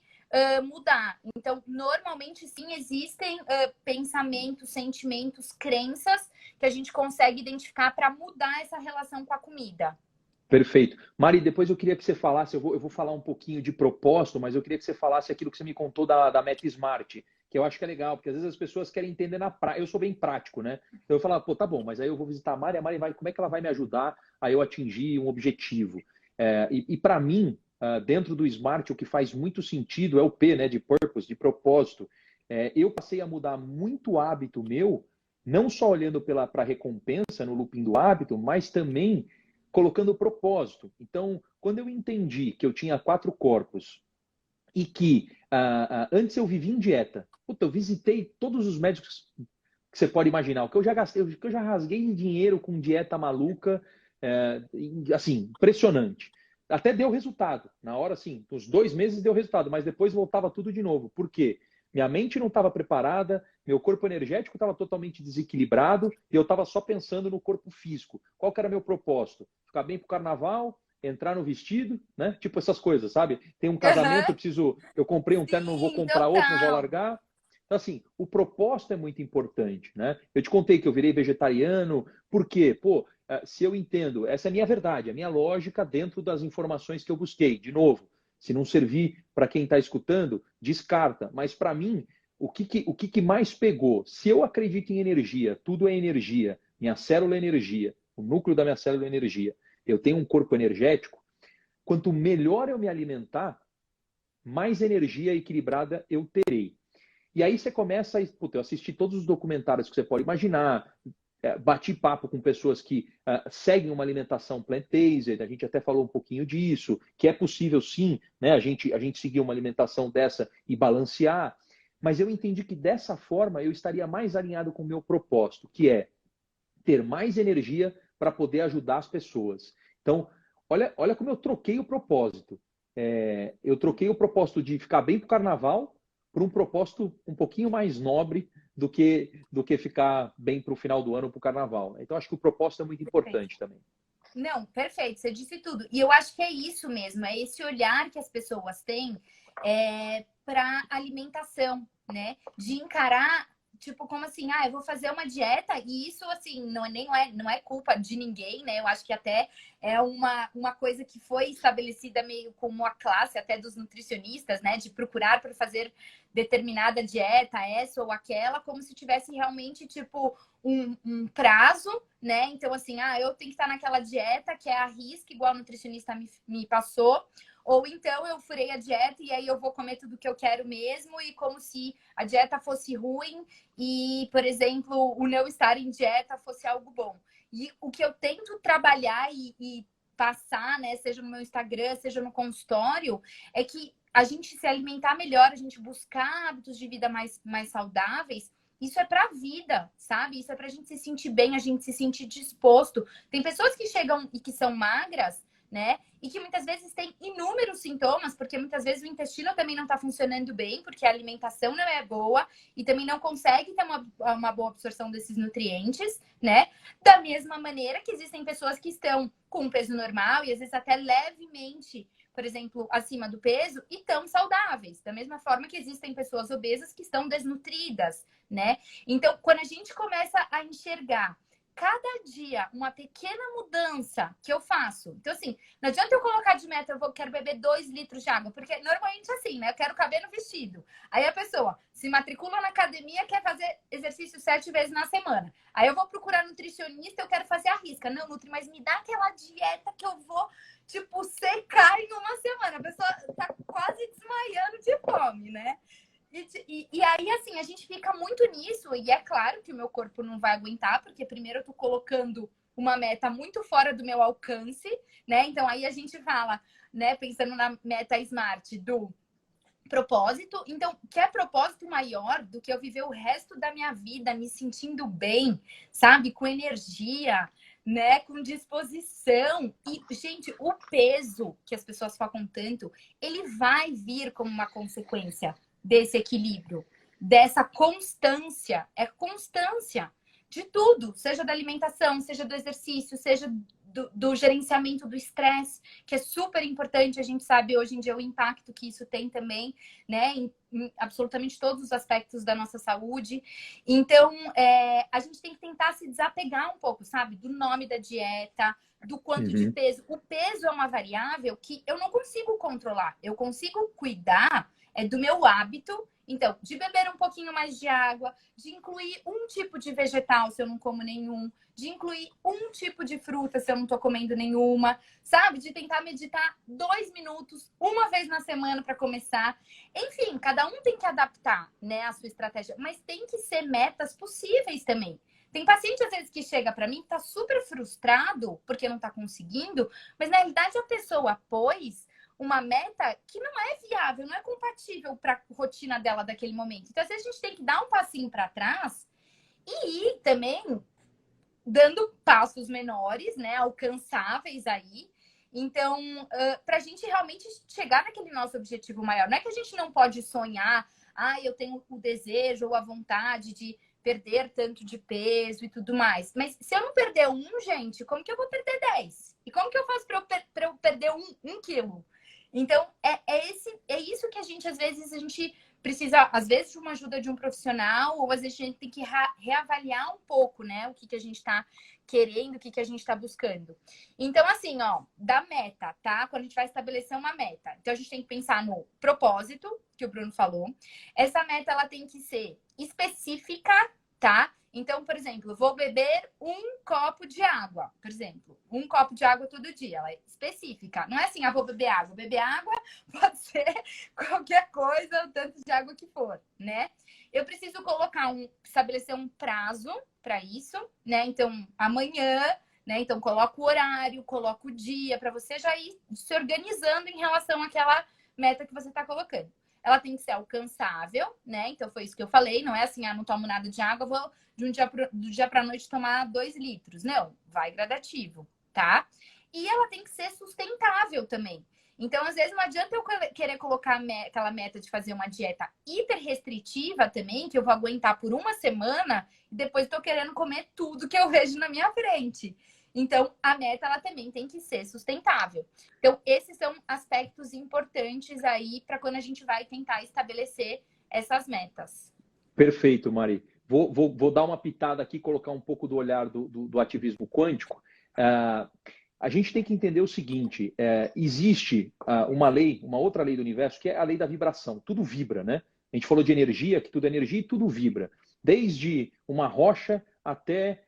mudar. Então, normalmente, sim, existem pensamentos, sentimentos, crenças que a gente consegue identificar para mudar essa relação com a comida. Perfeito. Mari, depois eu queria que você falasse, eu vou falar um pouquinho de propósito, mas eu queria que você falasse aquilo que você me contou da Meta Smart, que eu acho que é legal, porque às vezes as pessoas querem entender na prática. Eu sou bem prático, né? Então eu falo, pô, tá bom, mas aí eu vou visitar a Mari vai, como é que ela vai me ajudar a eu atingir um objetivo? E para mim, dentro do Smart, o que faz muito sentido é o P, né, de purpose, de propósito. Eu passei a mudar muito hábito meu, não só olhando para a recompensa no looping do hábito, mas também colocando o propósito. Então, quando eu entendi que eu tinha 4 corpos e que antes eu vivia em dieta, puta, eu visitei todos os médicos que você pode imaginar, o que eu já gastei, o que eu já rasguei de dinheiro com dieta maluca, assim, impressionante. Até deu resultado. Na hora, assim, uns 2 meses deu resultado, mas depois voltava tudo de novo. Por quê? Minha mente não estava preparada, meu corpo energético estava totalmente desequilibrado e eu estava só pensando no corpo físico. Qual que era meu propósito? Ficar bem pro carnaval, entrar no vestido, né? Tipo essas coisas, sabe? Tem um casamento, eu comprei um terno, não vou Sim, comprar outro, não vou total. largar. Então, assim, o propósito é muito importante, né? Eu te contei que eu virei vegetariano, por quê? Pô, se eu entendo, essa é a minha verdade, a minha lógica dentro das informações que eu busquei. De novo, se não servir para quem está escutando, descarta. Mas para mim, o que mais pegou? Se eu acredito em energia, tudo é energia, minha célula é energia, o núcleo da minha célula é energia, eu tenho um corpo energético, quanto melhor eu me alimentar, mais energia equilibrada eu terei. E aí você começa a. Puta, eu assisti todos os documentários que você pode imaginar, bati papo com pessoas que seguem uma alimentação plant-based, a gente até falou um pouquinho disso, que é possível sim, né, a gente seguir uma alimentação dessa e balancear, mas eu entendi que dessa forma eu estaria mais alinhado com o meu propósito, que é ter mais energia para poder ajudar as pessoas. Então, olha como eu troquei o propósito. Eu troquei o propósito de ficar bem para o carnaval por um propósito um pouquinho mais nobre do que ficar bem para o final do ano para o carnaval. Então, acho que o propósito é muito Perfeito. importante também. Não, perfeito, você disse tudo. E eu acho que é isso mesmo, é esse olhar que as pessoas têm para alimentação, né? De encarar, tipo, como assim, eu vou fazer uma dieta, e isso, assim, não é culpa de ninguém, né? Eu acho que até é uma coisa que foi estabelecida meio como a classe até dos nutricionistas, né? De procurar por fazer determinada dieta, essa ou aquela, como se tivesse realmente, tipo, um prazo, né? Então, assim, eu tenho que estar naquela dieta que é a risca, igual a nutricionista me passou, ou então eu furei a dieta e aí eu vou comer tudo que eu quero mesmo, e como se a dieta fosse ruim e, por exemplo, o não estar em dieta fosse algo bom. E o que eu tento trabalhar e passar, né, seja no meu Instagram, seja no consultório, é que a gente se alimentar melhor, a gente buscar hábitos de vida mais saudáveis. Isso é para a vida, sabe? Isso é para a gente se sentir bem, a gente se sentir disposto. Tem pessoas que chegam e que são magras, né? E que muitas vezes têm inúmeros sintomas, porque muitas vezes o intestino também não está funcionando bem, porque a alimentação não é boa e também não consegue ter uma boa absorção desses nutrientes, né? Da mesma maneira que existem pessoas que estão com peso normal e às vezes até levemente por exemplo, acima do peso e tão saudáveis. Da mesma forma que existem pessoas obesas que estão desnutridas, né? Então, quando a gente começa a enxergar cada dia uma pequena mudança que eu faço. Então, assim, não adianta eu colocar de meta, quero beber 2 litros de água, porque normalmente assim, né? Eu quero caber no vestido. Aí a pessoa se matricula na academia, quer fazer exercício 7 vezes na semana. Aí eu vou procurar nutricionista, eu quero fazer a risca. Não, Nutri, mas me dá aquela dieta que eu vou, tipo, secar em uma semana. A pessoa tá quase desmaiando de fome, né? E aí, assim, a gente fica muito nisso, e é claro que o meu corpo não vai aguentar, porque primeiro eu tô colocando uma meta muito fora do meu alcance, né? Então aí a gente fala, né, pensando na meta SMART do propósito, então, que é propósito maior do que eu viver o resto da minha vida me sentindo bem, sabe? Com energia, né? Com disposição. E, gente, o peso que as pessoas focam tanto, ele vai vir como uma consequência desse equilíbrio, dessa constância. É constância de tudo, seja da alimentação, seja do exercício, seja do gerenciamento do estresse, que é super importante. A gente sabe hoje em dia o impacto que isso tem também, né, em absolutamente todos os aspectos da nossa saúde. Então, a gente tem que tentar se desapegar um pouco, sabe, do nome da dieta, do quanto de peso. O peso é uma variável que eu não consigo controlar. Eu consigo cuidar do meu hábito. Então, de beber um pouquinho mais de água, de incluir um tipo de vegetal se eu não como nenhum, de incluir um tipo de fruta se eu não tô comendo nenhuma, sabe? De tentar meditar 2 minutos, uma vez na semana para começar. Enfim, cada um tem que adaptar, né, a sua estratégia, mas tem que ser metas possíveis também. Tem paciente, às vezes, que chega para mim, tá super frustrado porque não tá conseguindo, mas na realidade a pessoa pôs uma meta que não é viável, não é compatível para a rotina dela daquele momento. Então, às vezes, a gente tem que dar um passinho para trás e ir também dando passos menores, né, alcançáveis aí. Então, para a gente realmente chegar naquele nosso objetivo maior. Não é que a gente não pode sonhar, eu tenho o desejo ou a vontade de perder tanto de peso e tudo mais. Mas se eu não perder 1, gente, como que eu vou perder 10? E como que eu faço para eu perder 1 quilo? Então, é isso que a gente, às vezes, a gente precisa, às vezes, de uma ajuda de um profissional, ou às vezes a gente tem que reavaliar um pouco, né? O que a gente está querendo, o que a gente está buscando. Então, assim, ó, da meta, tá? Quando a gente vai estabelecer uma meta. Então, a gente tem que pensar no propósito, que o Bruno falou. Essa meta, ela tem que ser específica, tá? Então, por exemplo, vou beber 1 copo de água, por exemplo. 1 copo de água todo dia. Ela é específica. Não é assim, vou beber água. Beber água pode ser qualquer coisa, o tanto de água que for, né? Eu preciso estabelecer um prazo para isso, né? Então, amanhã, né? Então, coloco o horário, coloco o dia, para você já ir se organizando em relação àquela meta que você está colocando. Ela tem que ser alcançável, né? Então, foi isso que eu falei. Não é assim, não tomo nada de água, vou do dia para a noite tomar 2 litros. Não, vai gradativo, tá? E ela tem que ser sustentável também. Então, às vezes, não adianta eu querer colocar aquela meta de fazer uma dieta hiper restritiva também, que eu vou aguentar por 1 semana, e depois estou querendo comer tudo que eu vejo na minha frente. Então, a meta, ela também tem que ser sustentável. Então, esses são aspectos importantes aí para quando a gente vai tentar estabelecer essas metas. Perfeito, Mari. Vou dar uma pitada aqui, colocar um pouco do olhar do ativismo quântico. A gente tem que entender o seguinte, existe uma outra lei do universo, que é a lei da vibração. Tudo vibra, né? A gente falou de energia, que tudo é energia e tudo vibra. Desde uma rocha até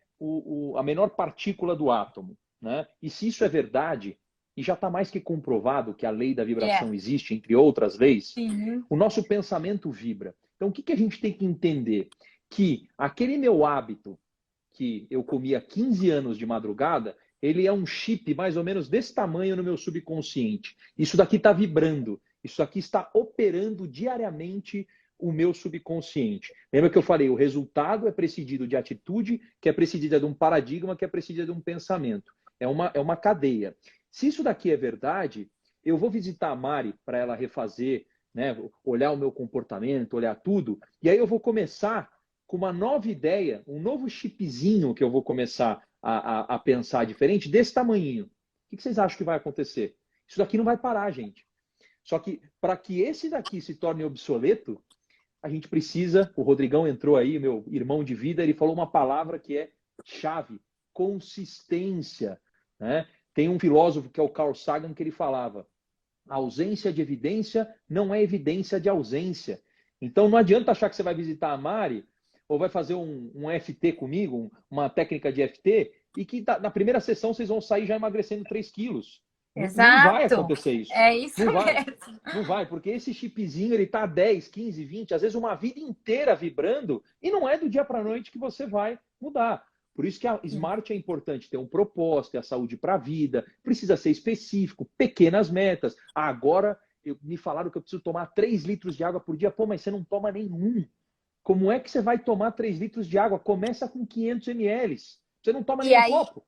a menor partícula do átomo, né? E se isso é verdade, e já está mais que comprovado que a lei da vibração existe, entre outras leis, o nosso pensamento vibra. Então, o que a gente tem que entender? Que aquele meu hábito que eu comia 15 anos de madrugada, ele é um chip mais ou menos desse tamanho no meu subconsciente. Isso daqui está vibrando, isso aqui está operando diariamente o meu subconsciente. Lembra que eu falei, o resultado é precedido de atitude, que é precedida de um paradigma, que é precedida de um pensamento. É uma cadeia. Se isso daqui é verdade, eu vou visitar a Mari para ela refazer, né, olhar o meu comportamento, olhar tudo, e aí eu vou começar com uma nova ideia, um novo chipzinho que eu vou começar a pensar diferente, desse tamanhinho. O que vocês acham que vai acontecer? Isso daqui não vai parar, gente. Só que para que esse daqui se torne obsoleto, a gente precisa, o Rodrigão entrou aí, meu irmão de vida, ele falou uma palavra que é chave, consistência, né? Tem um filósofo que é o Carl Sagan que ele falava, a ausência de evidência não é evidência de ausência. Então não adianta achar que você vai visitar a Mari ou vai fazer um FT comigo, uma técnica de FT, e que na primeira sessão vocês vão sair já emagrecendo 3 quilos. Não vai Exato. acontecer isso. É isso Não vai. mesmo. Não vai, porque esse chipzinho ele tá 10, 15, 20, às vezes uma vida inteira vibrando, e não é do dia para a noite que você vai mudar. Por isso que a Smart é importante ter um propósito, ter a saúde para a vida, precisa ser específico, pequenas metas. Ah, agora me falaram que eu preciso tomar 3 litros de água por dia. Pô, mas você não toma nenhum. Como é que você vai tomar 3 litros de água? Começa com 500 ml. Você não toma nem um copo.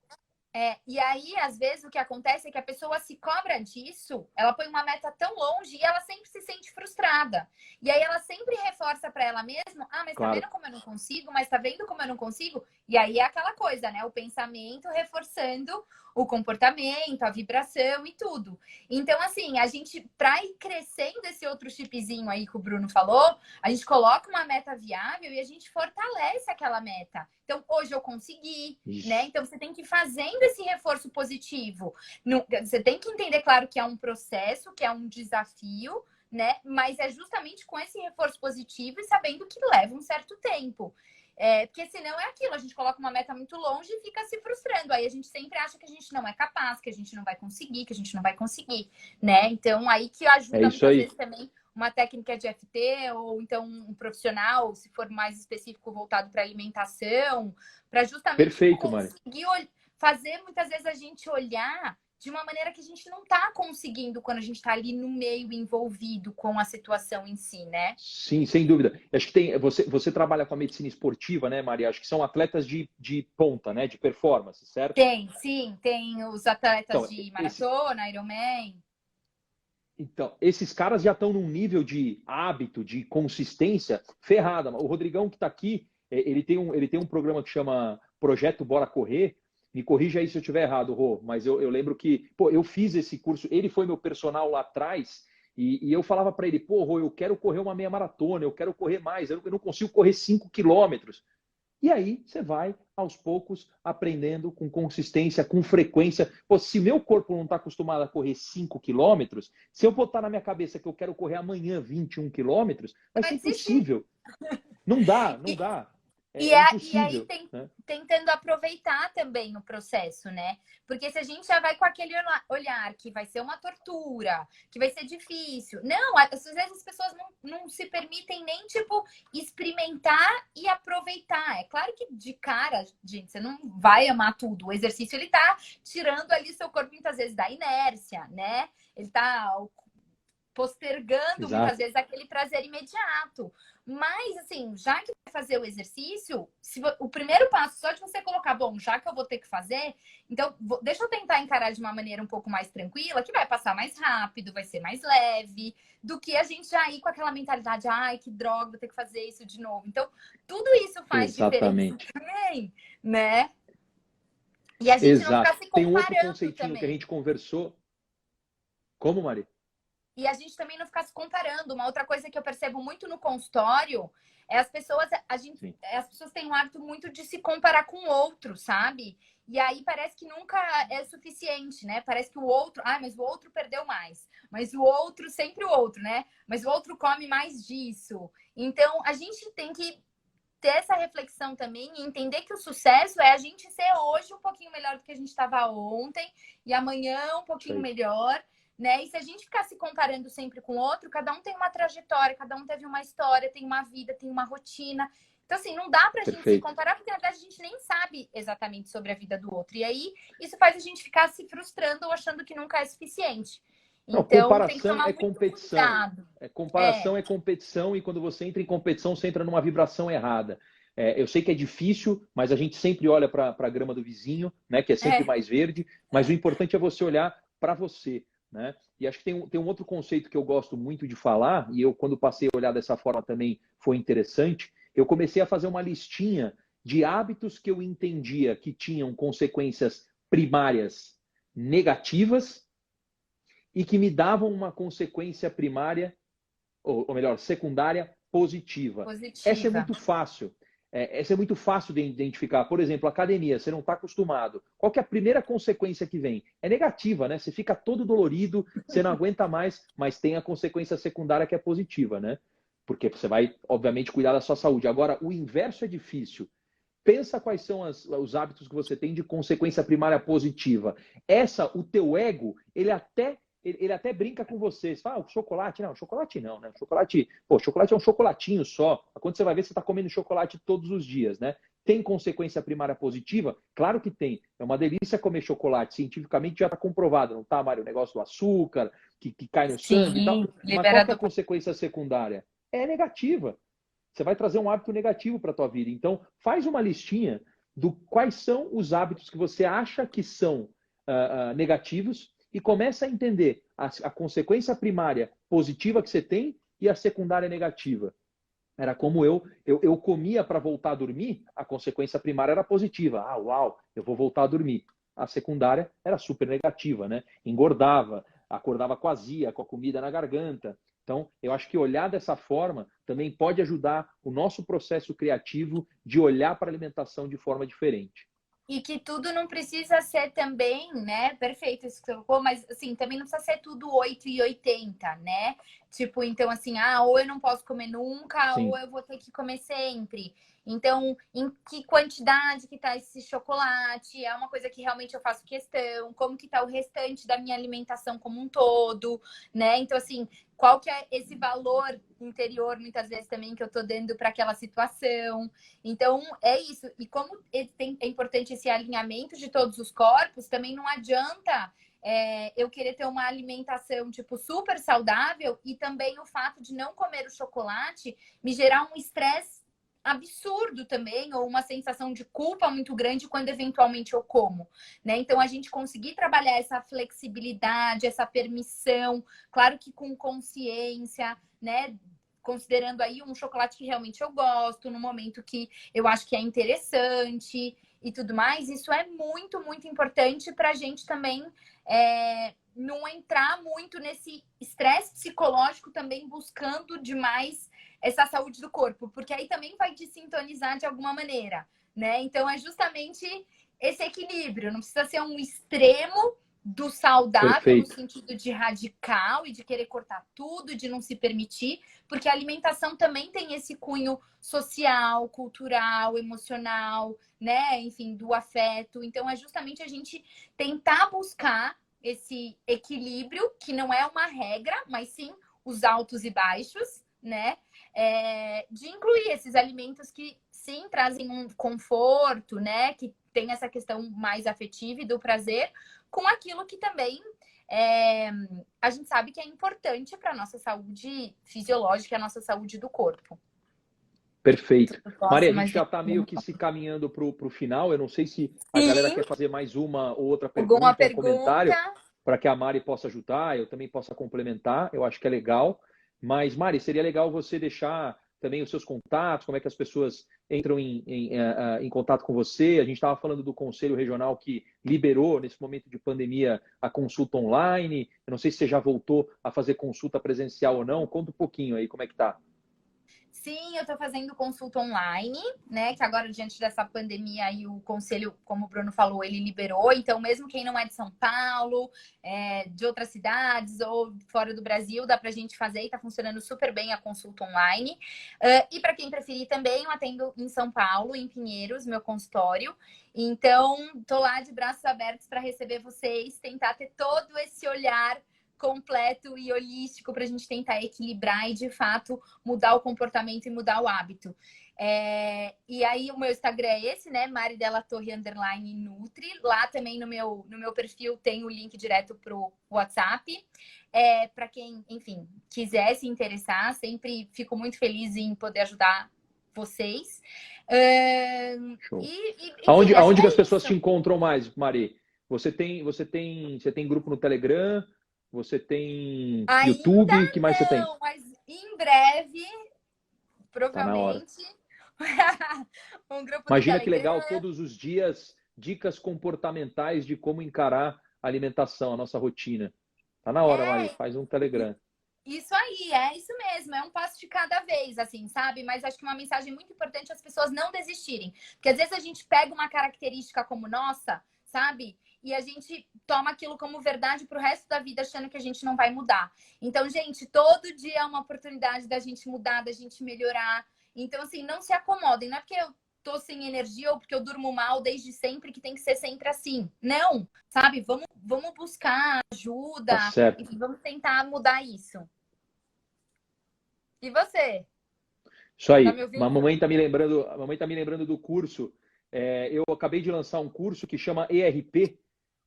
E aí, às vezes, o que acontece é que a pessoa se cobra disso, ela põe uma meta tão longe e ela sempre se sente frustrada. E aí ela sempre reforça para ela mesma, mas Claro. tá vendo como eu não consigo? Mas tá vendo como eu não consigo? E aí é aquela coisa, né? O pensamento reforçando o comportamento, a vibração e tudo. Então, assim, a gente, para ir crescendo esse outro chipzinho aí que o Bruno falou, a gente coloca uma meta viável e a gente fortalece aquela meta. Então, hoje eu consegui, né? Então, você tem que ir fazendo esse reforço positivo. Você tem que entender, claro, que é um processo, que é um desafio, né? Mas é justamente com esse reforço positivo e sabendo que leva um certo tempo. Porque senão é aquilo, a gente coloca uma meta muito longe e fica se frustrando. Aí a gente sempre acha que a gente não é capaz, que a gente não vai conseguir, né? Então, aí que ajuda muitas vezes também uma técnica de FT ou então um profissional, se for mais específico, voltado para alimentação, para justamente conseguir fazer muitas vezes a gente olhar de uma maneira que a gente não está conseguindo quando a gente está ali no meio envolvido com a situação em si, né? Sim, sem dúvida. Acho que tem. Você trabalha com a medicina esportiva, né, Maria? Acho que são atletas de ponta, né? De performance, certo? Tem os atletas de maratona, Ironman. Então, esses caras já estão num nível de hábito, de consistência ferrada. O Rodrigão que está aqui, ele tem um programa que chama Projeto Bora Correr. Me corrija aí se eu estiver errado, Rô, mas eu lembro que, eu fiz esse curso, ele foi meu personal lá atrás, e eu falava para ele, Rô, eu quero correr uma meia maratona, eu quero correr mais, eu não consigo correr 5 quilômetros. E aí você vai, aos poucos, aprendendo com consistência, com frequência. Se meu corpo não está acostumado a correr 5 quilômetros, se eu botar na minha cabeça que eu quero correr amanhã 21 quilômetros, vai ser impossível. Não dá. E aí tentando aproveitar também o processo, né? Porque se a gente já vai com aquele olhar que vai ser uma tortura, que vai ser difícil. Não, às vezes as pessoas não se permitem nem, experimentar e aproveitar. É claro que de cara, gente, você não vai amar tudo. O exercício, ele tá tirando ali seu corpo muitas vezes da inércia, né? Ele tá postergando muitas vezes aquele prazer imediato. Mas, assim, já que vai fazer o exercício, o primeiro passo, só de você colocar, já que eu vou ter que fazer, então deixa eu tentar encarar de uma maneira um pouco mais tranquila, que vai passar mais rápido, vai ser mais leve, do que a gente já ir com aquela mentalidade, ai, que droga, vou ter que fazer isso de novo. Então, tudo isso faz diferença também, né? E a gente não ficar se comparando. Tem um outro conceitinho também. Que a gente conversou. Como, Mari? E a gente também não ficar se comparando. Uma outra coisa que eu percebo muito no consultório é as pessoas têm um hábito muito de se comparar com o outro, sabe? E aí parece que nunca é suficiente, né? Parece que o outro, mas o outro perdeu mais. Mas o outro, sempre o outro, né? Mas o outro come mais disso. Então, a gente tem que ter essa reflexão também e entender que o sucesso é a gente ser hoje um pouquinho melhor do que a gente estava ontem e amanhã um pouquinho melhor. Né? E se a gente ficar se comparando sempre com o outro, cada um tem uma trajetória, cada um teve uma história, tem uma vida, tem uma rotina. Então, assim, não dá pra gente se comparar, porque na verdade a gente nem sabe exatamente sobre a vida do outro. E aí, isso faz a gente ficar se frustrando ou achando que nunca é suficiente. Não, então, comparação tem que tomar competição. Comparação é competição, e quando você entra em competição, você entra numa vibração errada. Eu sei que é difícil, mas a gente sempre olha para a grama do vizinho, né, que é sempre mais verde, mas o importante é você olhar para você. Né? E acho que tem um outro conceito que eu gosto muito de falar, e eu, quando passei a olhar dessa forma também foi interessante. Eu comecei a fazer uma listinha de hábitos que eu entendia que tinham consequências primárias negativas e que me davam uma consequência primária, ou melhor, secundária positiva. Essa é Positiva. muito fácil. Essa é muito fácil de identificar. Por exemplo, academia, você não está acostumado. Qual que é a primeira consequência que vem? É negativa, né? Você fica todo dolorido, você não aguenta mais, mas tem a consequência secundária que é positiva, né? Porque você vai, obviamente, cuidar da sua saúde. Agora, o inverso é difícil. Pensa quais são os hábitos que você tem de consequência primária positiva. O teu ego, ele até brinca com você. Você fala, chocolate? Não, chocolate não, né? Chocolate é um chocolatinho só. Quando você vai ver, você está comendo chocolate todos os dias, né? Tem consequência primária positiva? Claro que tem. É uma delícia comer chocolate. Cientificamente já está comprovado, não tá, Mário? O negócio do açúcar, que cai no sangue e tal. Sim, Mas qual que é a liberado. consequência secundária? É negativa. Você vai trazer um hábito negativo para a tua vida. Então, faz uma listinha do quais são os hábitos que você acha que são negativos e começa a entender a consequência primária positiva que você tem e a secundária negativa. Era como eu comia para voltar a dormir, a consequência primária era positiva. Ah, uau, eu vou voltar a dormir. A secundária era super negativa, né? Engordava, acordava com azia, com a comida na garganta. Então, eu acho que olhar dessa forma também pode ajudar o nosso processo criativo de olhar para a alimentação de forma diferente. E que tudo não precisa ser também, né? Perfeito isso que você colocou, mas assim, também não precisa ser tudo 8 e 80, né? Tipo, então assim, ou eu não posso comer nunca, ou Sim, eu vou ter que comer sempre. Então, em que quantidade que tá esse chocolate? É uma coisa que realmente eu faço questão, como que tá o restante da minha alimentação como um todo, né? Então, assim, qual que é esse valor interior, muitas vezes também, que eu tô dando para aquela situação. Então, é isso. E como é importante esse alinhamento de todos os corpos, também não adianta eu querer ter uma alimentação, tipo, super saudável e também o fato de não comer o chocolate me gerar um estresse absurdo também, ou uma sensação de culpa muito grande quando eventualmente eu como, né? Então, a gente conseguir trabalhar essa flexibilidade, essa permissão, claro que com consciência, né? Considerando aí um chocolate que realmente eu gosto, no momento que eu acho que é interessante e tudo mais, isso é muito, muito importante para a gente também não entrar muito nesse estresse psicológico também buscando demais essa saúde do corpo, porque aí também vai desintonizar de alguma maneira, né? Então é justamente esse equilíbrio, não precisa ser um extremo do saudável no perfeito. sentido de radical e de querer cortar tudo, de não se permitir, porque a alimentação também tem esse cunho social, cultural, emocional, né? Enfim, do afeto. Então é justamente a gente tentar buscar esse equilíbrio, que não é uma regra, mas sim os altos e baixos, né? De incluir esses alimentos que sim trazem um conforto, né? Que tem essa questão mais afetiva e do prazer, com aquilo que também a gente sabe que é importante para a nossa saúde fisiológica, a nossa saúde do corpo. Perfeito. Eu Maria, posso a gente mais já está meio que se caminhando para o final. Eu não sei se a galera sim, quer fazer mais uma ou outra alguma pergunta, um pergunta? comentário, para que a Mari possa ajudar, eu também possa complementar. Eu acho que é legal. Mas, Mari, seria legal você deixar também os seus contatos, como é que as pessoas entram em contato com você. A gente estava falando do Conselho Regional que liberou, nesse momento de pandemia, a consulta online. Eu não sei se você já voltou a fazer consulta presencial ou não. Conta um pouquinho aí como é que tá. Sim, eu estou fazendo consulta online, né? Que agora, diante dessa pandemia, aí o conselho, como o Bruno falou, ele liberou. Então, mesmo quem não é de São Paulo, de outras cidades ou fora do Brasil, dá para a gente fazer e está funcionando super bem a consulta online. E para quem preferir também, eu atendo em São Paulo, em Pinheiros, meu consultório. Então, estou lá de braços abertos para receber vocês, tentar ter todo esse olhar completo e holístico para a gente tentar equilibrar e, de fato, mudar o comportamento e mudar o hábito. E aí o meu Instagram é esse, né? Mari Della Torre _ Nutri. Lá também no meu perfil tem o link direto pro WhatsApp. Para quem, enfim, quiser se interessar, sempre fico muito feliz em poder ajudar vocês. Show. Enfim, acho que Aonde que é as pessoas isso. te encontram mais, Mari? Você tem grupo no Telegram? Você tem Ainda YouTube? Que mais você tem? não, mas em breve, Tá na hora. provavelmente, um grupo no Imagina que legal, Telegram. todos os dias, dicas comportamentais de como encarar a alimentação, a nossa rotina. Tá na hora, Mari, faz um Telegram. Isso aí, é isso mesmo, é um passo de cada vez, assim, sabe? Mas acho que uma mensagem muito importante é as pessoas não desistirem. Porque às vezes a gente pega uma característica como nossa, sabe? E a gente toma aquilo como verdade pro resto da vida, achando que a gente não vai mudar. Então, gente, todo dia é uma oportunidade da gente mudar, da gente melhorar. Então, assim, não se acomodem. Não é porque eu tô sem energia ou porque eu durmo mal desde sempre que tem que ser sempre assim. Não, sabe? Vamos buscar ajuda, Tá certo. enfim, vamos tentar mudar isso. E você? Isso aí. Tá me ouvindo? A mamãe tá me lembrando do curso. Eu acabei de lançar um curso que chama ERP.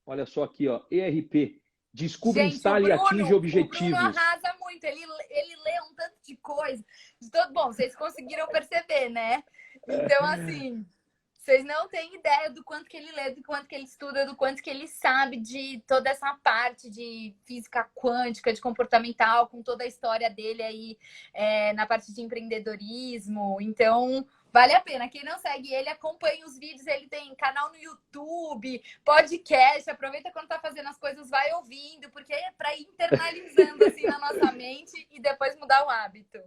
Olha só aqui, ó, ERP. Descubra, Gente, instale e atinge o Bruno objetivos. arrasa muito. Ele lê um tanto de coisa. Bom, vocês conseguiram perceber, né? Então, assim, vocês não têm ideia do quanto que ele lê, do quanto que ele estuda, do quanto que ele sabe de toda essa parte de física quântica, de comportamental, com toda a história dele aí na parte de empreendedorismo. Então, vale a pena. Quem não segue ele, acompanha os vídeos. Ele tem canal no YouTube, podcast. Aproveita quando tá fazendo as coisas, vai ouvindo, porque é para ir internalizando assim na nossa mente e depois mudar o hábito.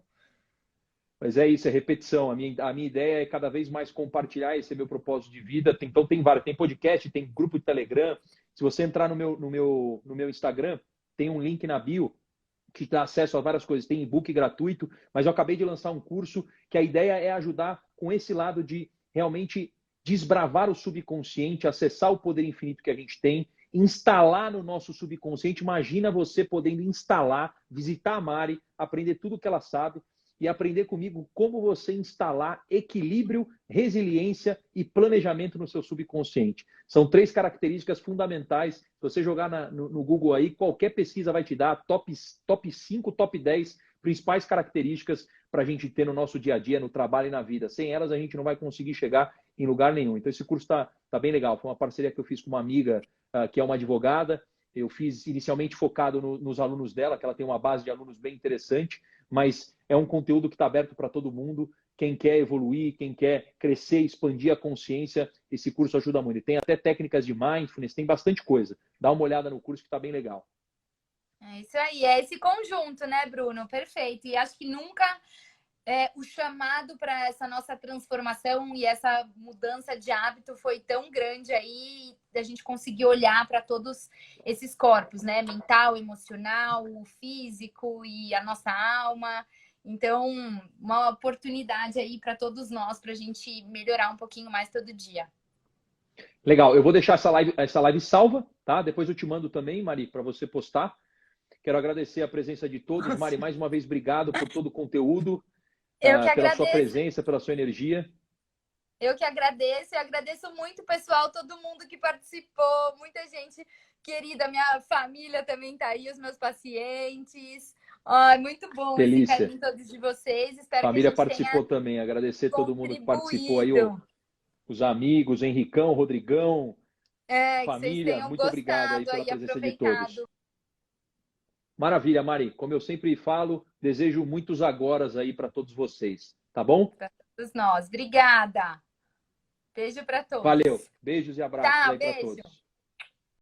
Mas é isso, é repetição. A minha ideia é cada vez mais compartilhar, esse é meu propósito de vida. Então tem vários, tem podcast, tem grupo de Telegram. Se você entrar no meu Instagram, tem um link na bio que dá acesso a várias coisas. Tem e-book gratuito, mas eu acabei de lançar um curso que a ideia é ajudar com esse lado de realmente desbravar o subconsciente, acessar o poder infinito que a gente tem, instalar no nosso subconsciente. Imagina você podendo instalar, visitar a Mari, aprender tudo que ela sabe e aprender comigo como você instalar equilíbrio, resiliência e planejamento no seu subconsciente. São 3 características fundamentais. Se você jogar no Google aí, qualquer pesquisa vai te dar top 5, top 10 principais características para a gente ter no nosso dia a dia, no trabalho e na vida. Sem elas, a gente não vai conseguir chegar em lugar nenhum. Então, esse curso tá bem legal. Foi uma parceria que eu fiz com uma amiga que é uma advogada. Eu fiz inicialmente focado nos alunos dela, que ela tem uma base de alunos bem interessante, mas é um conteúdo que está aberto para todo mundo. Quem quer evoluir, quem quer crescer, expandir a consciência, esse curso ajuda muito. E tem até técnicas de mindfulness, tem bastante coisa. Dá uma olhada no curso que está bem legal. É isso aí, é esse conjunto, né, Bruno? Perfeito. E acho que nunca o chamado para essa nossa transformação e essa mudança de hábito foi tão grande aí, da gente conseguir olhar para todos esses corpos, né? Mental, emocional, o físico e a nossa alma. Então, uma oportunidade aí para todos nós, para a gente melhorar um pouquinho mais todo dia. Legal, eu vou deixar essa live salva, tá? Depois eu te mando também, Mari, para você postar. Quero agradecer a presença de todos. Mari, mais uma vez, obrigado por todo o conteúdo. Eu que pela agradeço. sua presença, pela sua energia. Eu que agradeço. Eu agradeço muito, pessoal, todo mundo que participou, muita gente querida, minha família também está aí, os meus pacientes. Ai, muito bom Delícia. esse carinho todos de vocês. Espero A família que a gente participou tenha também. Agradecer todo mundo que participou aí, contribuído. os amigos, Henricão, Rodrigão, Que vocês família. tenham Muito obrigado aí gostado pela e presença de todos. aproveitado. Maravilha, Mari. Como eu sempre falo, desejo muitos agoras aí para todos vocês. Tá bom? Para todos nós. Obrigada. Beijo para todos. Valeu. Beijos e abraços Tchau, aí para beijo. todos.